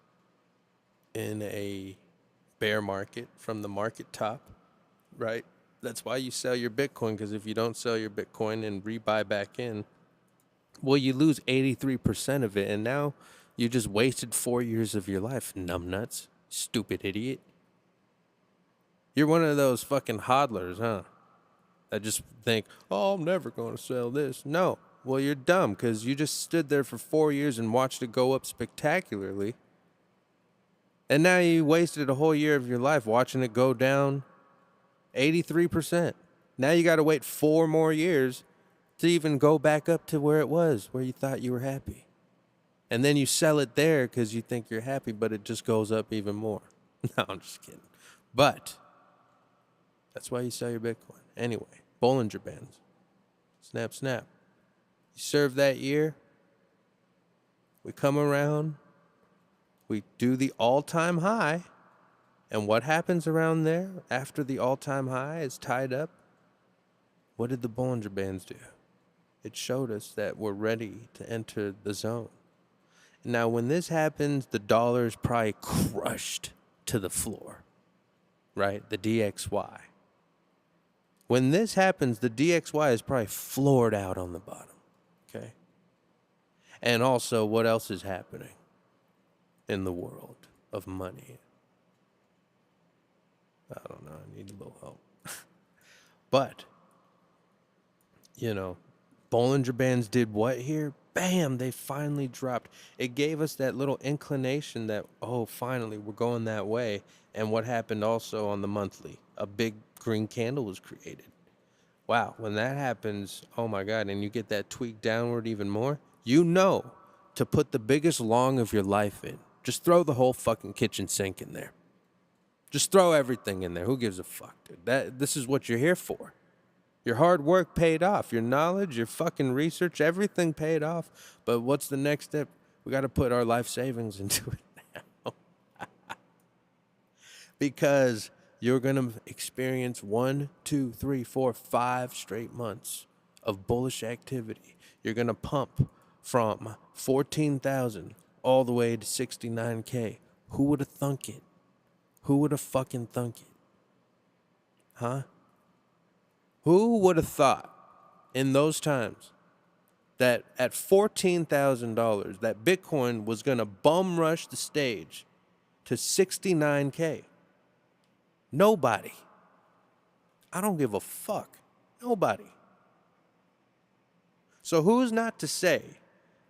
in a bear market from the market top, right? That's why you sell your Bitcoin, because if you don't sell your Bitcoin and rebuy back in, well, you lose 83% of it, and now you just wasted 4 years of your life, numbnuts, stupid idiot. You're one of those fucking hodlers, huh? That just think, oh, I'm never going to sell this. No. Well, you're dumb, because you just stood there for 4 years and watched it go up spectacularly. And now you wasted a whole year of your life watching it go down 83%. Now you got to wait 4 more years to even go back up to where it was, where you thought you were happy. And then you sell it there because you think you're happy, but it just goes up even more. No, I'm just kidding. But that's why you sell your Bitcoin. Anyway, Bollinger Bands. Snap, snap. You serve that year. We come around. We do the all-time high. And what happens around there after the all-time high is tied up? What did the Bollinger Bands do? It showed us that we're ready to enter the zone. Now, when this happens, the dollar is probably crushed to the floor, right? The DXY. When this happens, the DXY is probably floored out on the bottom, okay? And also, what else is happening in the world of money? I don't know. I need a little help. But, you know, Bollinger Bands did what here? Bam, they finally dropped. It gave us that little inclination that, oh, finally, we're going that way. And what happened also on the monthly? A big green candle was created. Wow, when that happens, oh my God, and you get that tweak downward even more, you know to put the biggest long of your life in. Just throw the whole fucking kitchen sink in there. Just throw everything in there. Who gives a fuck, dude? This is what you're here for. Your hard work paid off. Your knowledge, your fucking research, everything paid off. But what's the next step? We got to put our life savings into it now. Because you're going to experience 1, 2, 3, 4, 5 straight months of bullish activity. You're going to pump from 14,000 all the way to 69K. Who would have thunk it? Who would have fucking thunk it? Huh? Who would have thought in those times that at $14,000 that Bitcoin was going to bum rush the stage to 69K? Nobody. I don't give a fuck. Nobody. So who's not to say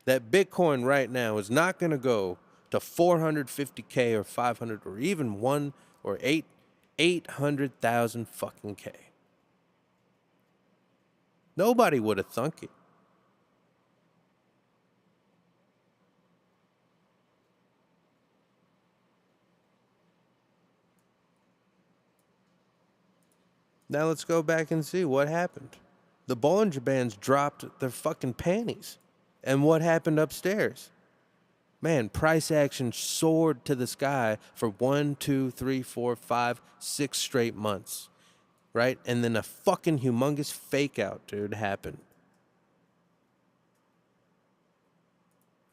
that Bitcoin right now is not going to go to 450K or 500 or even 1 or 800,000 fucking K? Nobody would have thunk it. Now let's go back and see what happened. The Bollinger Bands dropped their fucking panties. And what happened upstairs? Man, price action soared to the sky for 1, 2, 3, 4, 5, 6 straight months. Right? And then a fucking humongous fake out, dude, happened.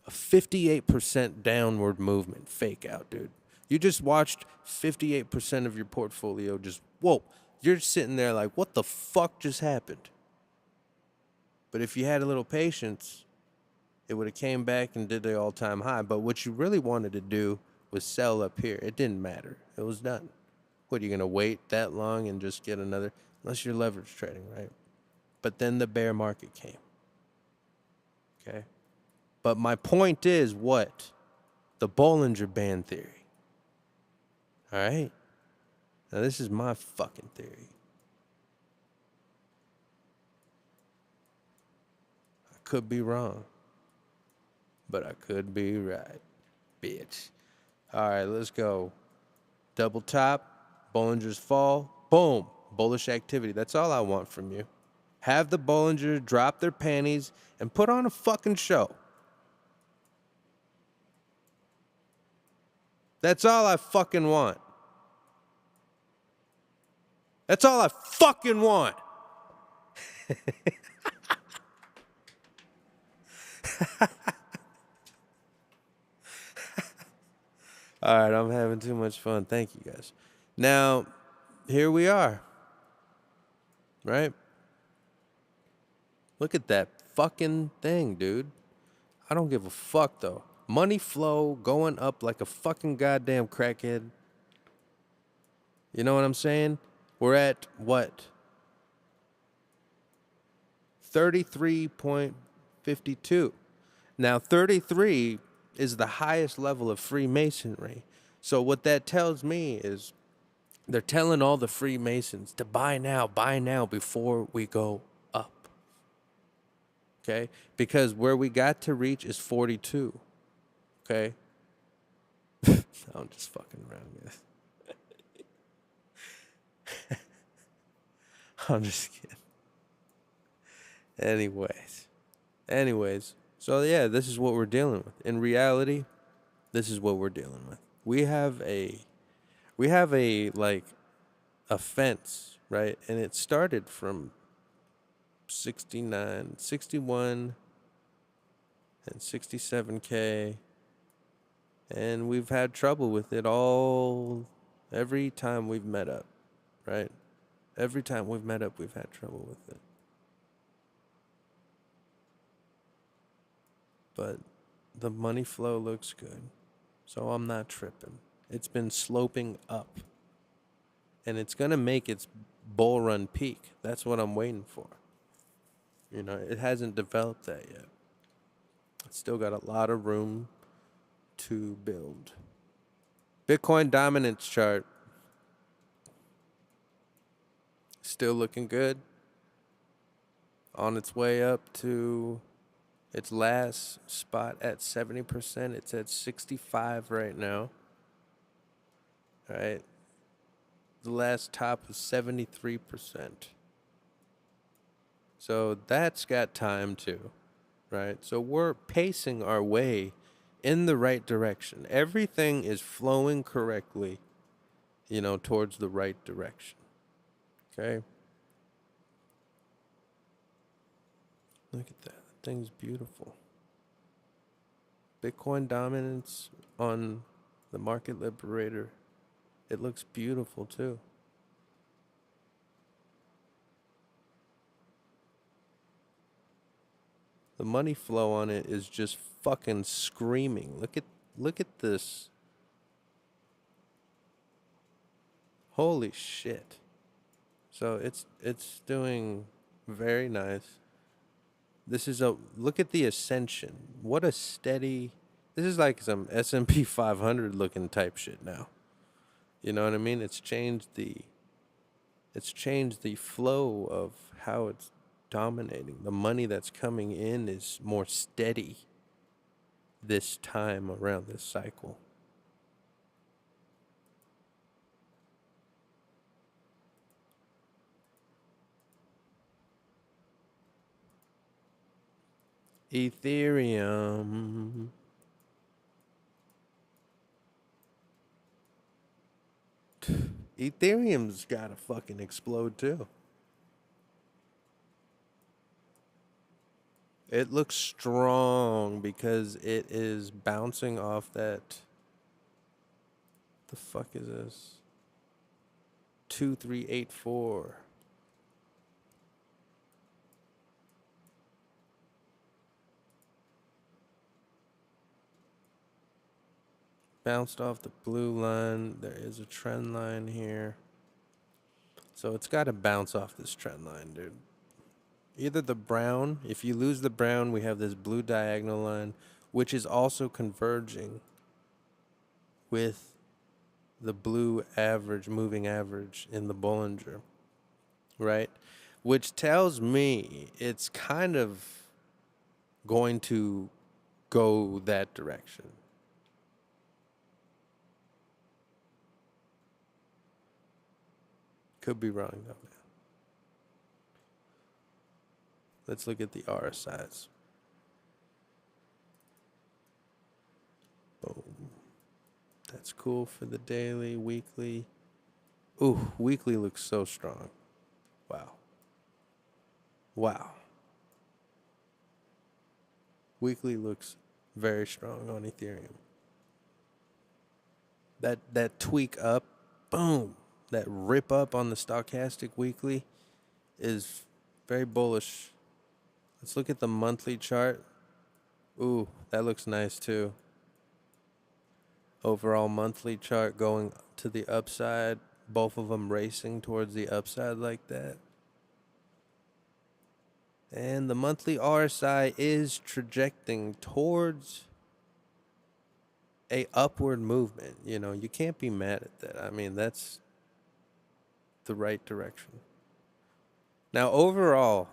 A 58% downward movement fake out, dude. You just watched 58% of your portfolio just, whoa. You're sitting there like, what the fuck just happened? But if you had a little patience, it would have came back and did the all-time high. But what you really wanted to do was sell up here. It didn't matter. It was done. What, are you going to wait that long and just get another? Unless you're leverage trading, right? But then the bear market came. Okay? But my point is what? The Bollinger Band theory. All right? Now this is my fucking theory. I could be wrong. But I could be right. Bitch. All right, let's go. Double top. Bollinger's fall, boom, bullish activity. That's all I want from you. Have the Bollinger drop their panties and put on a fucking show. That's all I fucking want. That's all I fucking want. All right, I'm having too much fun. Thank you, guys. Now, here we are. Right? Look at that fucking thing, dude. I don't give a fuck, though. Money flow going up like a fucking goddamn crackhead. You know what I'm saying? We're at what? 33.52. Now, 33 is the highest level of Freemasonry. So what that tells me is They're telling all the Freemasons to buy now before we go up. Okay? Because where we got to reach is 42. Okay? I'm just fucking around, guys. I'm just kidding. Anyways. So yeah, this is what we're dealing with. In reality, this is what we're dealing with. We have a like a fence, right? And it started from 69, 61 and 67K, and we've had trouble with it every time we've met up, right? Every time we've met up, we've had trouble with it. But the money flow looks good, so I'm not tripping. It's been sloping up, and it's gonna make its bull run peak. That's what I'm waiting for. You know, it hasn't developed that yet. It's still got a lot of room to build. Bitcoin dominance chart. Still looking good. On its way up to its last spot at 70%. It's at 65 right now. All right. The last top was 73%. So that's got time too, right? So we're pacing our way in the right direction. Everything is flowing correctly, you know, towards the right direction. Okay? Look at that. That thing's beautiful. Bitcoin dominance on the market liberator. It looks beautiful too. The money flow on it is just fucking screaming. Look at this. Holy shit. So it's doing very nice. Look at the ascension. What a steady. This is like some S&P 500 looking type shit now. You know what I mean? It's changed the flow of how it's dominating. The money that's coming in is more steady this time around this cycle. Ethereum. Ethereum's gotta fucking explode too. It looks strong because it is bouncing off that. The fuck is this? 2384. Bounced off the blue line. There is a trend line here. So it's got to bounce off this trend line, dude. Either the brown, if you lose the brown, we have this blue diagonal line, which is also converging with the blue average, moving average in the Bollinger, right? Which tells me it's kind of going to go that direction. Could be wrong though, man. Let's look at the RSIs. Boom. That's cool for the daily, weekly. Ooh, weekly looks so strong. Wow. Wow. Weekly looks very strong on Ethereum. That tweak up, boom. That rip up on the stochastic weekly is very bullish. Let's look at the monthly chart. Ooh, that looks nice too. Overall monthly chart going to the upside, both of them racing towards the upside like that. And the monthly RSI is trajecting towards a upward movement. You know, you can't be mad at that. I mean, that's the right direction. Now, overall,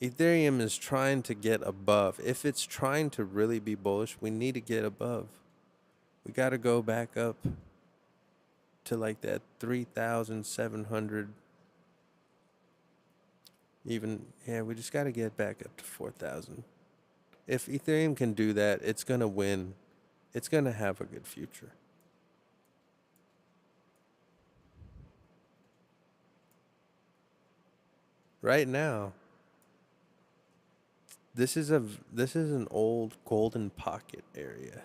Ethereum is trying to get above. If it's trying to really be bullish, we need to get above. We got to go back up to like that 3,700. Even, yeah, we just got to get back up to 4,000. If Ethereum can do that, it's going to win. It's going to have a good future. Right now, this is an old golden pocket area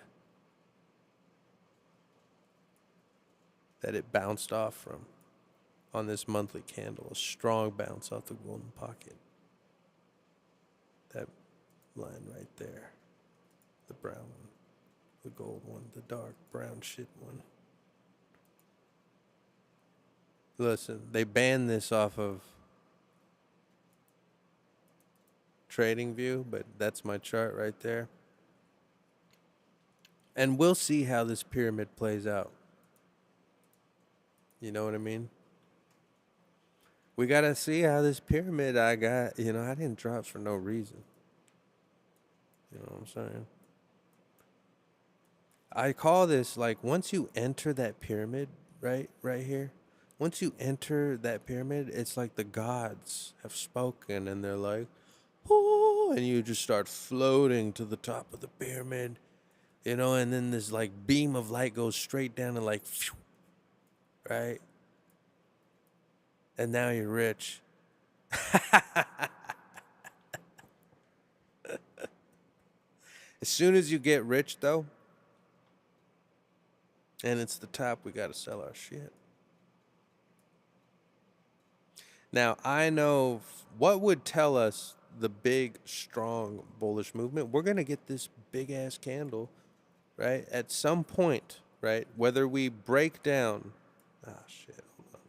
that it bounced off from on this monthly candle. A strong bounce off the golden pocket. That line right there. The brown one. The gold one. The dark brown shit one. Listen, they banned this off of TradingView, but that's my chart right there. And we'll see how this pyramid plays out. You know what I mean? We got to see how this pyramid I didn't drop for no reason. You know what I'm saying? I call this, like, once you enter that pyramid, right here, once you enter that pyramid, it's like the gods have spoken and they're like, oh, and you just start floating to the top of the pyramid, you know, and then this like beam of light goes straight down and like, phew, right? And now you're rich. As soon as you get rich, though, and it's the top, we got to sell our shit. Now, I know what would tell us the big, strong, bullish movement. We're going to get this big-ass candle, right, at some point, right? Whether we break down... Ah, shit, hold on.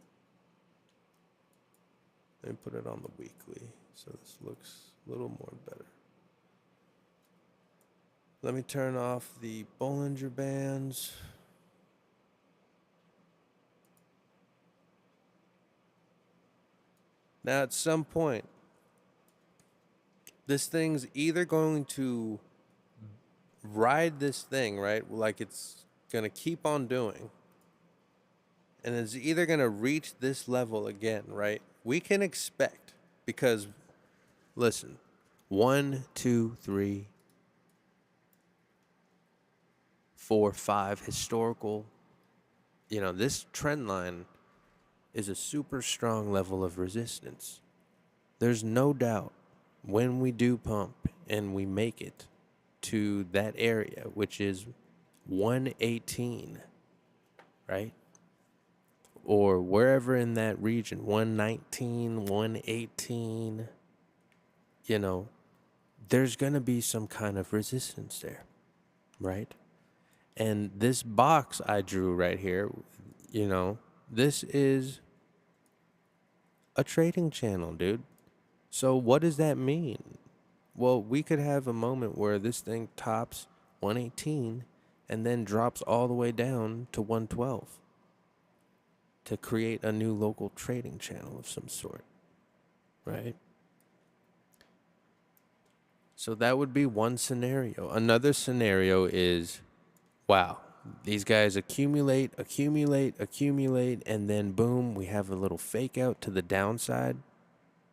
Let me put it on the weekly so this looks a little more better. Let me turn off the Bollinger Bands. Now, at some point, this thing's either going to ride this thing, right, like it's going to keep on doing, and it's either going to reach this level again, right? We can expect, because, listen, 1, 2, 3, 4, 5 historical, this trend line is a super strong level of resistance. There's no doubt when we do pump and we make it to that area, which is 118, right? Or wherever in that region, 119, 118, there's going to be some kind of resistance there, right? And this box I drew right here, this is a trading channel, dude. So what does that mean? Well, we could have a moment where this thing tops 118 and then drops all the way down to 112 to create a new local trading channel of some sort, right? So that would be one scenario. Another scenario is, wow, these guys accumulate, and then boom, we have a little fake out to the downside,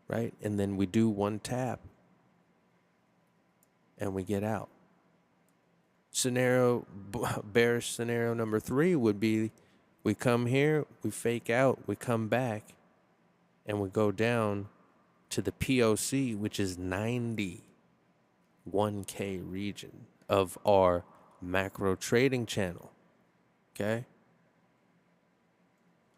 right? And then we do one tap and we get out. Bearish scenario number 3 would be we come here, we fake out, we come back, and we go down to the POC, which is 91K region of our macro trading channel. Okay?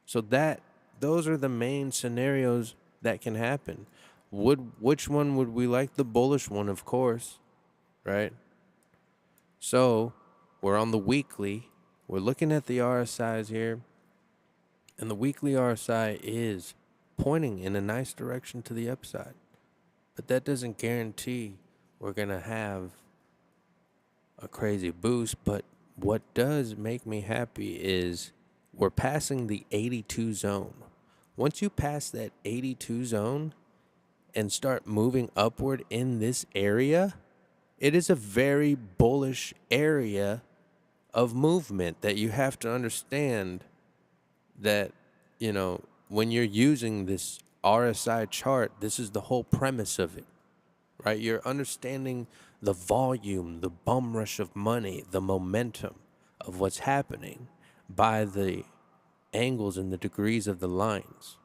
So those are the main scenarios that can happen. Which one would we like? The bullish one, of course, right? So we're on the weekly. We're looking at the RSIs here, and the weekly RSI is pointing in a nice direction to the upside. But that doesn't guarantee we're going to have a crazy boost. But what does make me happy is we're passing the 82 zone. Once you pass that 82 zone and start moving upward in this area, it is a very bullish area of movement that you have to understand that, you know, when you're using this RSI chart, this is the whole premise of it, right? You're understanding the volume, the bum rush of money, the momentum of what's happening by the angles and the degrees of the lines.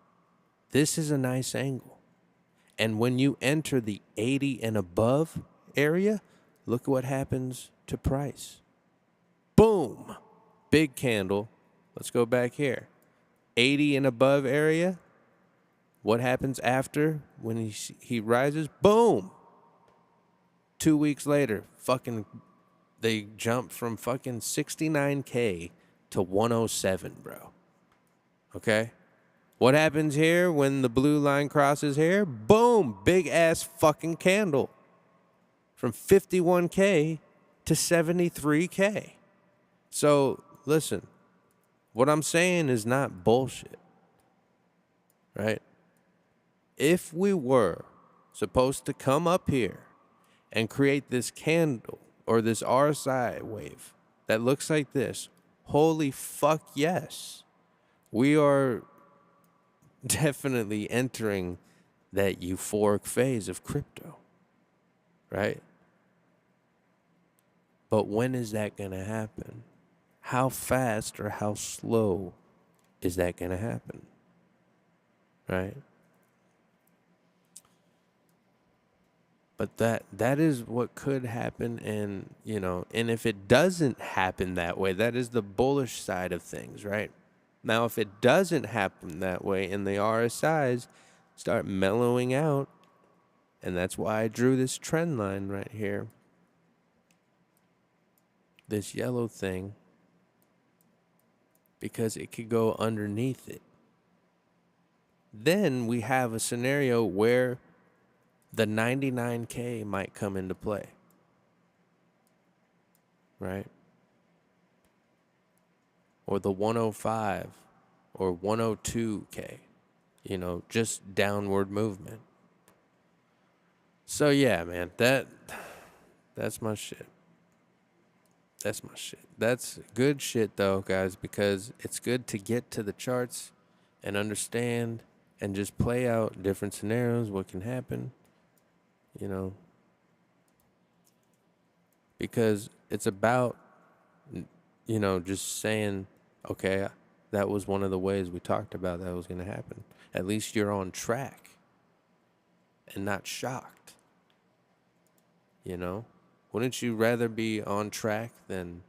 This is a nice angle. And when you enter the 80 and above area, look at what happens to price. Boom! Big candle. Let's go back here. 80 and above area. What happens after when he rises? Boom! 2 weeks later, they jump from fucking 69K to 107, bro. Okay? What happens here when the blue line crosses here? Boom! Big ass fucking candle. From 51K to 73K. So, listen. What I'm saying is not bullshit. Right? If we were supposed to come up here and create this candle or this RSI wave that looks like this, holy fuck yes. We are definitely entering that euphoric phase of crypto, right? But when is that going to happen? How fast or how slow is that going to happen, right? But that is what could happen, and, you know, and if it doesn't happen that way, that is the bullish side of things, right? Now, if it doesn't happen that way and the RSIs start mellowing out, and that's why I drew this trend line right here, this yellow thing, because it could go underneath it. Then we have a scenario where the 99K might come into play, right? Or the 105 or 102K, you know, just downward movement. So yeah, man, that's my shit. That's my shit. That's good shit though, guys, because it's good to get to the charts and understand and just play out different scenarios, what can happen, you know, because it's about, you know, just saying, okay, that was one of the ways we talked about that was going to happen. At least you're on track and not shocked, you know? Wouldn't you rather be on track than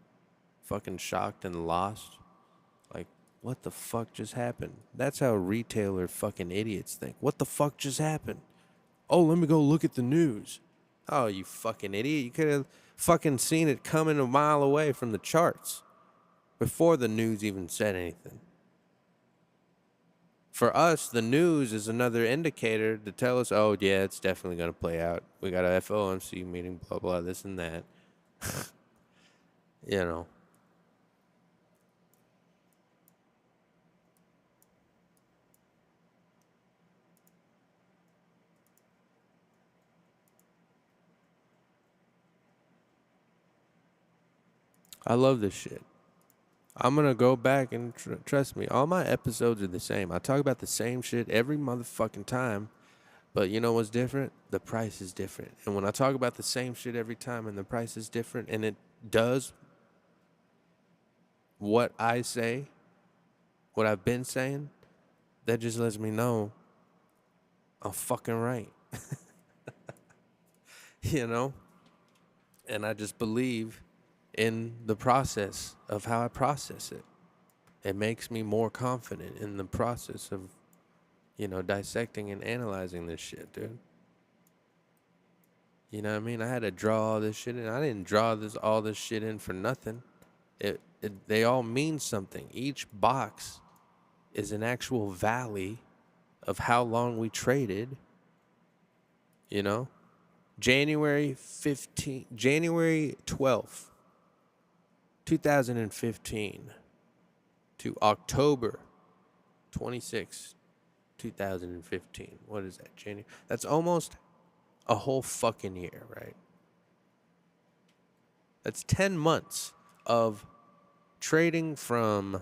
fucking shocked and lost? Like, what the fuck just happened? That's how retailer fucking idiots think. What the fuck just happened? Oh, let me go look at the news. Oh, you fucking idiot. You could have fucking seen it coming a mile away from the charts before the news even said anything. For us, the news is another indicator to tell us, oh, yeah, it's definitely going to play out. We got a FOMC meeting, blah, blah, this and that. You know. I love this shit. I'm going to go back and trust me, all my episodes are the same. I talk about the same shit every motherfucking time. But you know what's different? The price is different. And when I talk about the same shit every time and the price is different and it does what I say, what I've been saying, that just lets me know I'm fucking right. You know? And I just believe in the process of how I process it. It makes me more confident in the process of, you know, dissecting and analyzing this shit, dude. You know what I mean? I had to draw all this shit in. I didn't draw all this shit in for nothing. They all mean something. Each box is an actual valley of how long we traded. You know? January 12th, 2015. to October 26, 2015. What is that, January? That's almost a whole fucking year, right? That's 10 months of trading from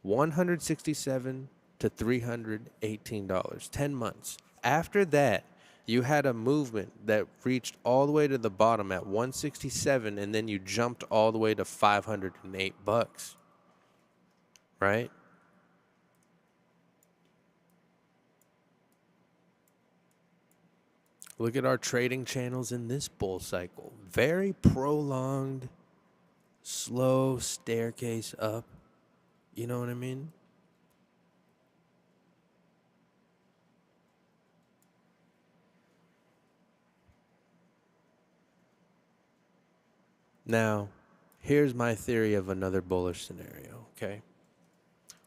167 to $318. 10 months. After that, you had a movement that reached all the way to the bottom at 167, and then you jumped all the way to $508, right? Look at our trading channels in this bull cycle. Very prolonged, slow staircase up. You know what I mean? Now, here's my theory of another bullish scenario, okay?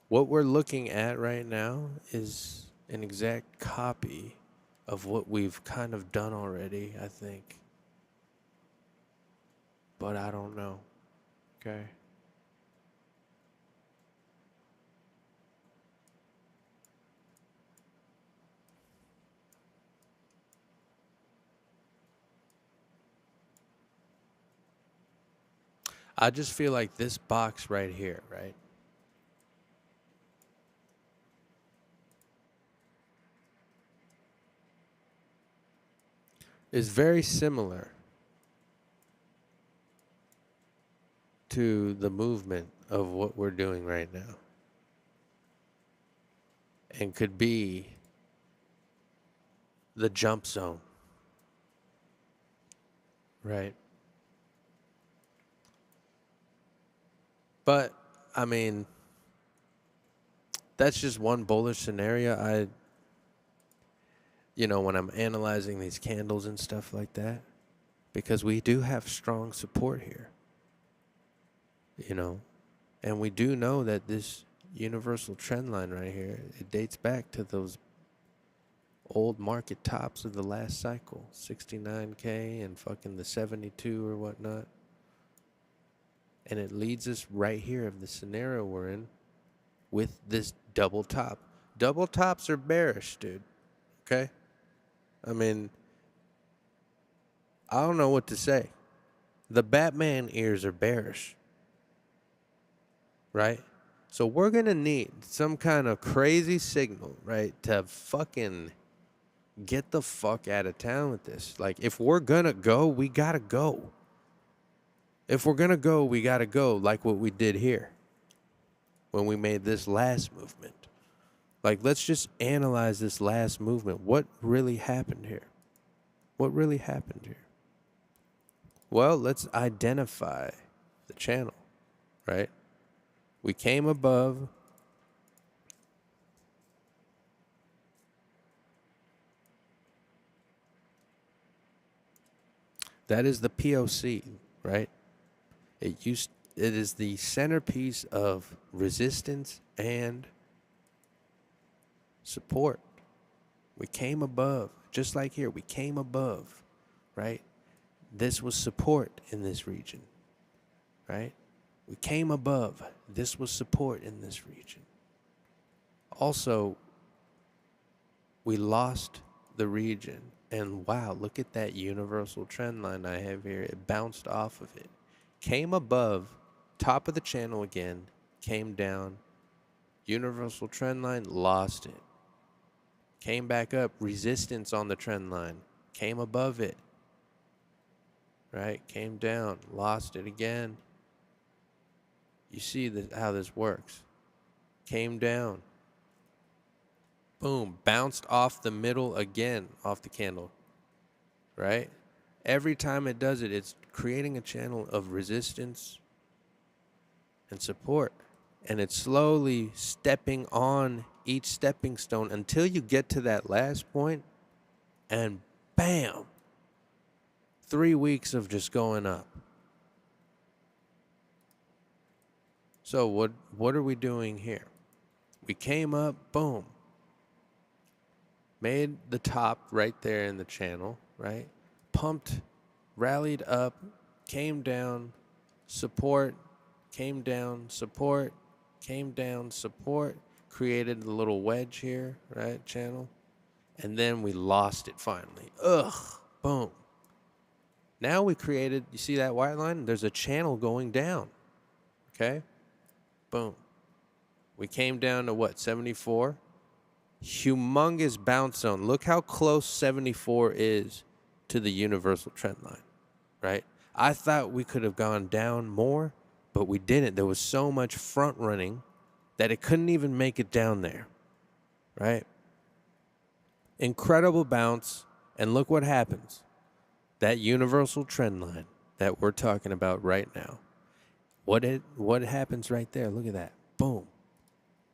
What we're looking at right now is an exact copy of what we've kind of done already, I think. But I don't know, okay? I just feel like this box right here, right? Is very similar to the movement of what we're doing right now. And could be the jump zone, right? But, I mean, that's just one bullish scenario. When I'm analyzing these candles and stuff like that, because we do have strong support here, and we do know that this universal trend line right here, it dates back to those old market tops of the last cycle, 69K and fucking the 72 or whatnot. And it leads us right here of the scenario we're in with this double top. Double tops are bearish, dude. Okay? I mean, I don't know what to say. The Batman ears are bearish. Right? So we're going to need some kind of crazy signal, right, to fucking get the fuck out of town with this. Like, if we're going to go, we got to go. If we're going to go, we got to go, like what we did here when we made this last movement. Like, let's just analyze this last movement. What really happened here? What really happened here? Well, let's identify the channel, right? We came above. That is the POC, right? It is the centerpiece of resistance and support. We came above, just like here, we came above, right? This was support in this region, right? We came above. This was support in this region. Also, we lost the region. And wow, look at that universal trend line I have here. It bounced off of it. Came above, top of the channel again, came down. Universal trend line, lost it. Came back up, resistance on the trend line. Came above it. Right? Came down, lost it again. You see how this works. Came down. Boom. Bounced off the middle again, off the candle. Right? Every time it does it, it's creating a channel of resistance and support. And it's slowly stepping on each stepping stone until you get to that last point, and bam, 3 weeks of just going up. So what are we doing here? We came up, boom, made the top right there in the channel, right? Pumped, rallied up, came down, support, came down, support, came down, support, created a little wedge here, right, channel, and then we lost it finally. Ugh, boom. Now we created, you see that white line? There's a channel going down, okay? Boom. We came down to what, 74? Humongous bounce zone. Look how close 74 is to the universal trend line, right? I thought we could have gone down more, but we didn't. There was so much front running that it couldn't even make it down there, right? Incredible bounce, and look what happens. That universal trend line that we're talking about right now, what happens right there? Look at that. Boom.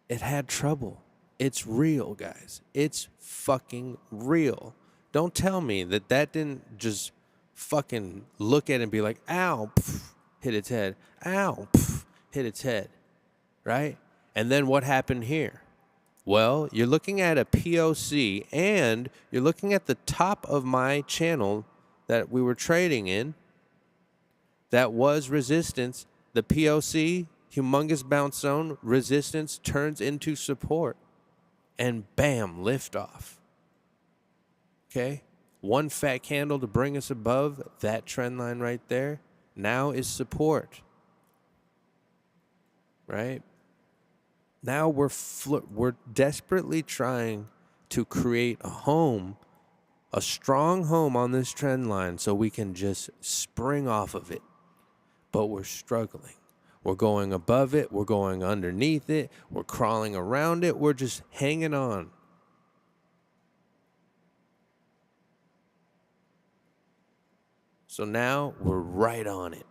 It had trouble. It's real, guys. It's fucking real. Don't tell me that didn't just fucking look at it and be like, ow, pff, hit its head. Ow, pff, hit its head, right? And then what happened here? Well, you're looking at a POC, and you're looking at the top of my channel that we were trading in. That was resistance. The POC, humongous bounce zone, resistance turns into support. And bam, lift off. Okay? One fat candle to bring us above that trend line right there. Now is support. Right? Now we're desperately trying to create a home, a strong home on this trend line so we can just spring off of it. But we're struggling. We're going above it. We're going underneath it. We're crawling around it. We're just hanging on. So now we're right on it.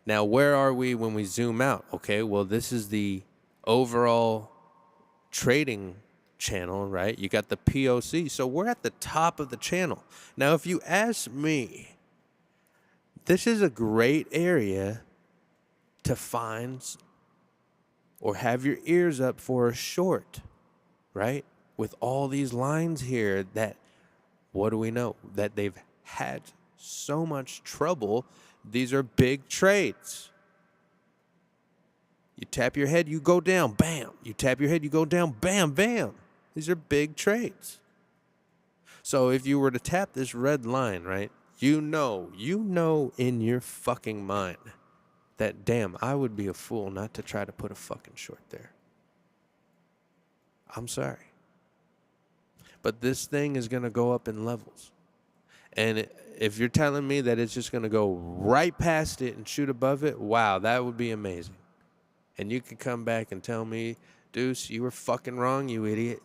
Now, where are we when we zoom out? Okay, well, this is the overall trading channel, right? You got the POC. So we're at the top of the channel. Now, if you ask me, this is a great area to find or have your ears up for a short, right? With all these lines here that, what do we know? That they've had so much trouble. These are big trades. You tap your head, you go down, bam. You tap your head, you go down, bam, bam. These are big trades. So if you were to tap this red line, right? You know in your fucking mind that, damn, I would be a fool not to try to put a fucking short there. I'm sorry. But this thing is going to go up in levels. And if you're telling me that it's just going to go right past it and shoot above it, wow, that would be amazing. And you could come back and tell me, Deuce, you were fucking wrong, you idiot.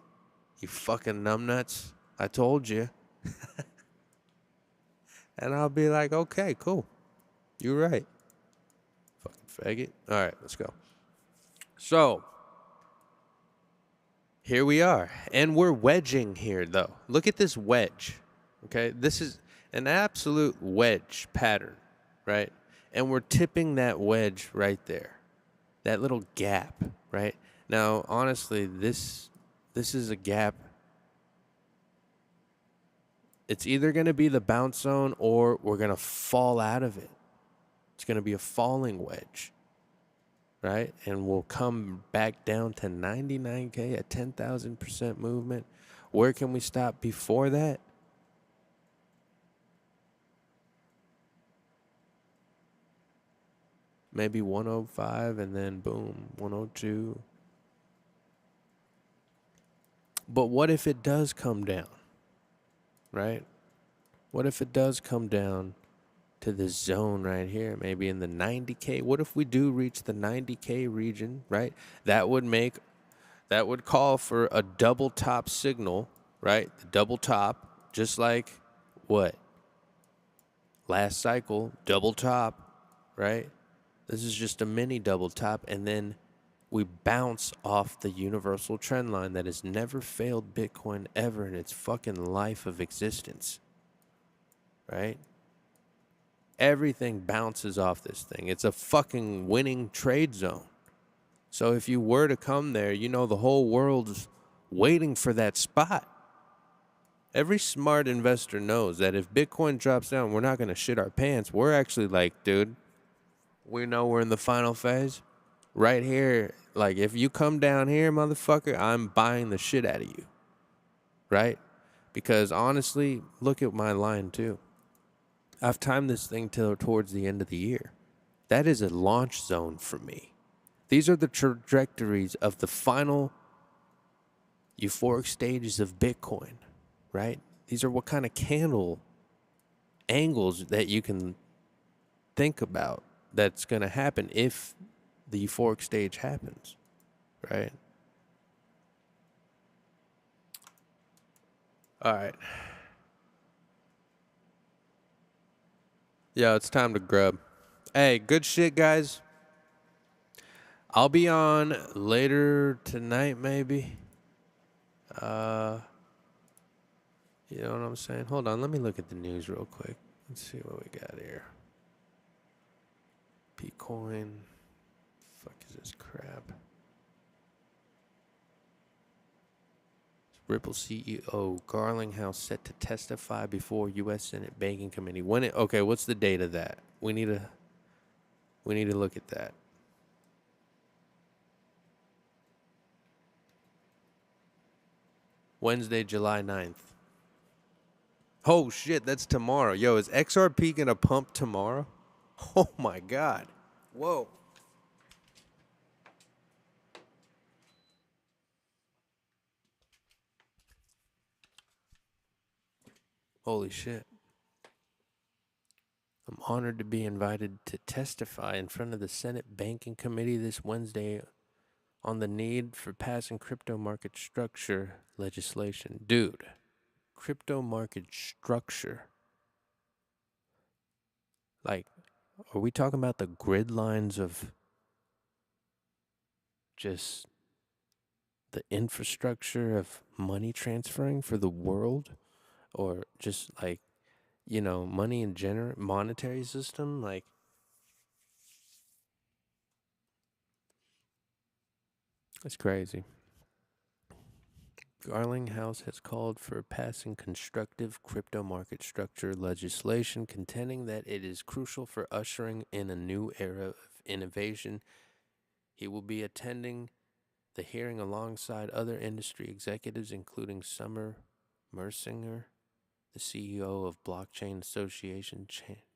You fucking numbnuts. I told you. And I'll be like, okay, cool. You're right. Fucking faggot. All right, let's go. So, here we are. And we're wedging here, though. Look at this wedge. Okay? This is an absolute wedge pattern, right? And we're tipping that wedge right there. That little gap, right? Now, honestly, this is a gap. It's either going to be the bounce zone or we're going to fall out of it. It's going to be a falling wedge, right? And we'll come back down to 99K, a 10,000% movement. Where can we stop before that? Maybe 105 and then boom, 102. But what if it does come down? Right? What if it does come down to this zone right here, maybe in the 90K? What if we do reach the 90K region, right? That would call for a double top signal, right? The double top, just like what? Last cycle, double top, right? This is just a mini double top, and then we bounce off the universal trend line that has never failed Bitcoin ever in its fucking life of existence. Right? Everything bounces off this thing. It's a fucking winning trade zone. So if you were to come there, you know the whole world's waiting for that spot. Every smart investor knows that if Bitcoin drops down, we're not going to shit our pants. We're actually like, dude, We know we're in the final phase. Right here, like if you come down here, motherfucker, I'm buying the shit out of you. Right? Because honestly, look at my line too. I've timed this thing till towards the end of the year. That is a launch zone for me. These are the trajectories of the final euphoric stages of Bitcoin, right? These are what kind of candle angles that you can think about that's going to happen if the euphoric stage happens, right? All right. Yeah, it's time to grub. Hey, good shit, guys. I'll be on later tonight, maybe. You know what I'm saying? Hold on, let me look at the news real quick. Let's see what we got here. Bitcoin. Fuck is this crap? Ripple CEO Garlinghouse set to testify before U.S. Senate Banking Committee. Okay, what's the date of that? We need to look at that. Wednesday, July 9th. Oh shit, that's tomorrow. Yo, is XRP gonna pump tomorrow? Oh my god. Whoa. Holy shit. I'm honored to be invited to testify in front of the Senate Banking Committee this Wednesday on the need for passing crypto market structure legislation. Dude, crypto market structure. Like, are we talking about the grid lines of just the infrastructure of money transferring for the world? Or just like, money in general, monetary system? Like, it's crazy. Garlinghouse has called for passing constructive crypto market structure legislation, contending that it is crucial for ushering in a new era of innovation. He will be attending the hearing alongside other industry executives, including Summer Mersinger, the CEO of Blockchain Association,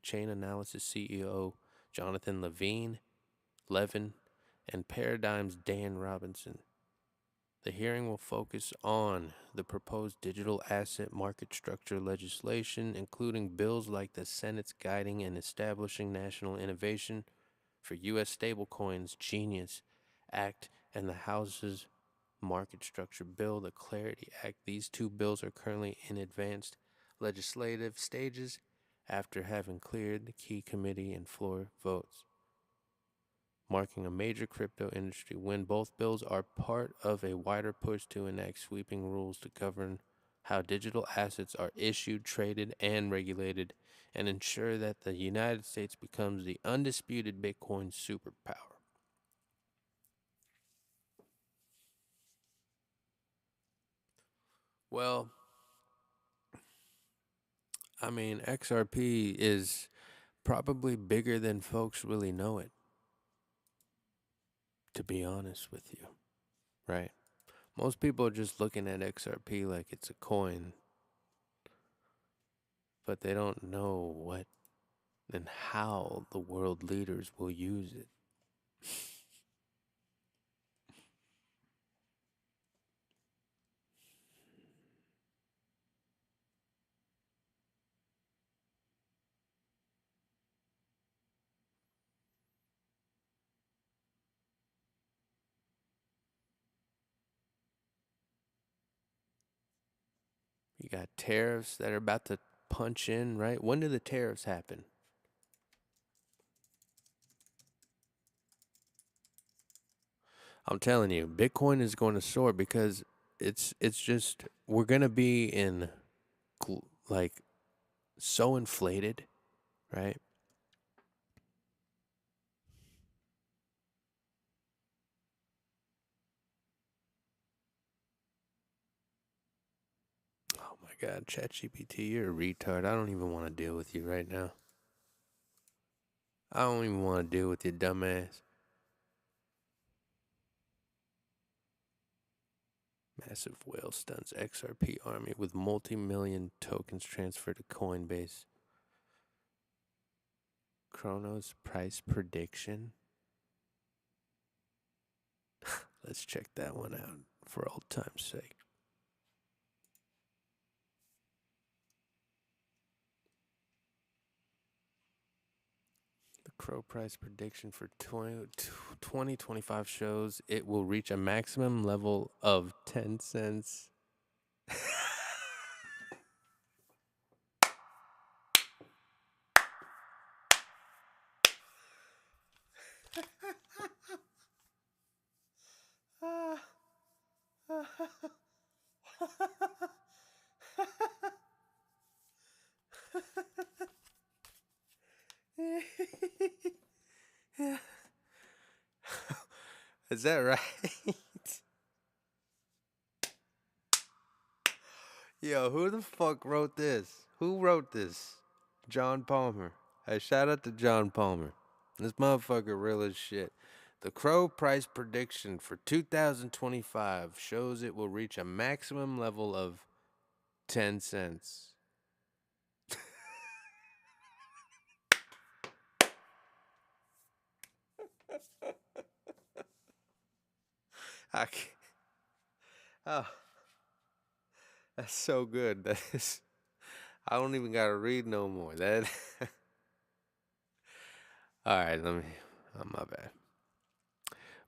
Chain Analysis CEO Jonathan Levin, and Paradigm's Dan Robinson. The hearing will focus on the proposed digital asset market structure legislation, including bills like the Senate's Guiding and Establishing National Innovation for U.S. Stablecoins Genius Act and the House's Market Structure Bill, the Clarity Act. These two bills are currently in advanced legislative stages after having cleared the key committee and floor votes, marking a major crypto industry win. Both bills are part of a wider push to enact sweeping rules to govern how digital assets are issued, traded, and regulated, and ensure that the United States becomes the undisputed Bitcoin superpower. Well, I mean, XRP is probably bigger than folks really know it, to be honest with you, right? Most people are just looking at XRP like it's a coin, but they don't know what and how the world leaders will use it. You got tariffs that are about to punch in, right? When do the tariffs happen? I'm telling you, Bitcoin is going to soar because it's just we're going to be in like so inflated, right? Oh my god, ChatGPT, you're a retard. I don't even want to deal with you right now. I don't even want to deal with your dumb ass. Massive whale stuns XRP army with multi-million tokens transferred to Coinbase. Chronos price prediction. Let's check that one out for old time's sake. The Crow price prediction for 2025 shows it will reach a maximum level of 10 cents. Is that right? Yo, who the fuck wrote this? Who wrote this? John Palmer. Hey, shout out to John Palmer. This motherfucker real as shit. The Crow price prediction for 2025 shows it will reach a maximum level of 10 cents. I can't. Oh, that's so good. That is. I don't even gotta read no more. That. All right, let me. Oh, my bad.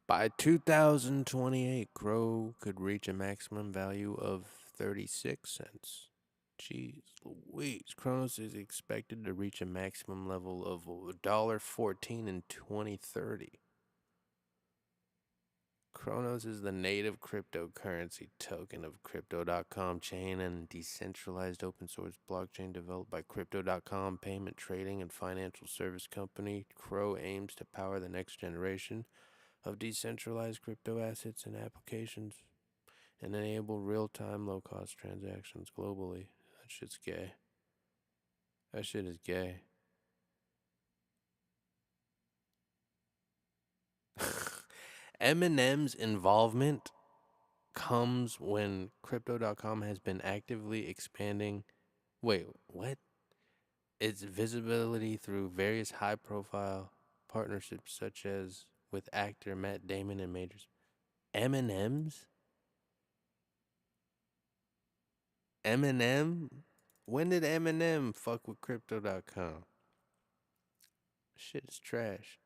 By 2028, Crow could reach a maximum value of 36 cents. Jeez Louise. Kronos is expected to reach a maximum level of $1.14 in 2030. Kronos is the native cryptocurrency token of Crypto.com chain and decentralized open source blockchain developed by Crypto.com payment trading and financial service company. Crow aims to power the next generation of decentralized crypto assets and applications and enable real-time low-cost transactions globally. That shit's gay. That shit is gay. Eminem's involvement comes when Crypto.com has been actively expanding. Wait, what? Its visibility through various high-profile partnerships, such as with actor Matt Damon and majors. Eminem's? Eminem? When did Eminem fuck with Crypto.com? Shit is trash.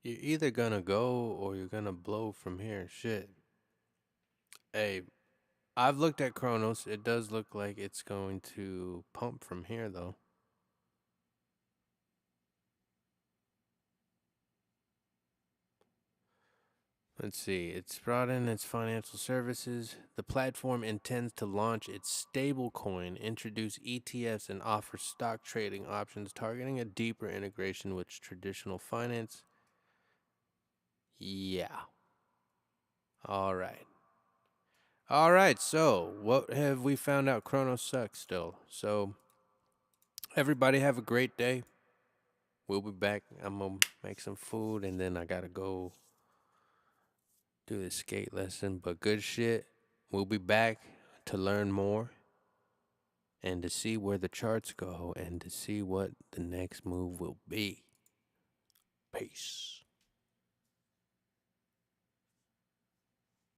You're either gonna go or you're gonna blow from here. Shit. Hey, I've looked at Kronos. It does look like it's going to pump from here, though. Let's see. It's brought in its financial services. The platform intends to launch its stablecoin, introduce ETFs, and offer stock trading options, targeting a deeper integration with traditional finance. Yeah. All right. All right. So, what have we found out? Kronos sucks still. So, everybody have a great day. We'll be back. I'm going to make some food and then I got to go do the skate lesson. But good shit. We'll be back to learn more and to see where the charts go and to see what the next move will be. Peace.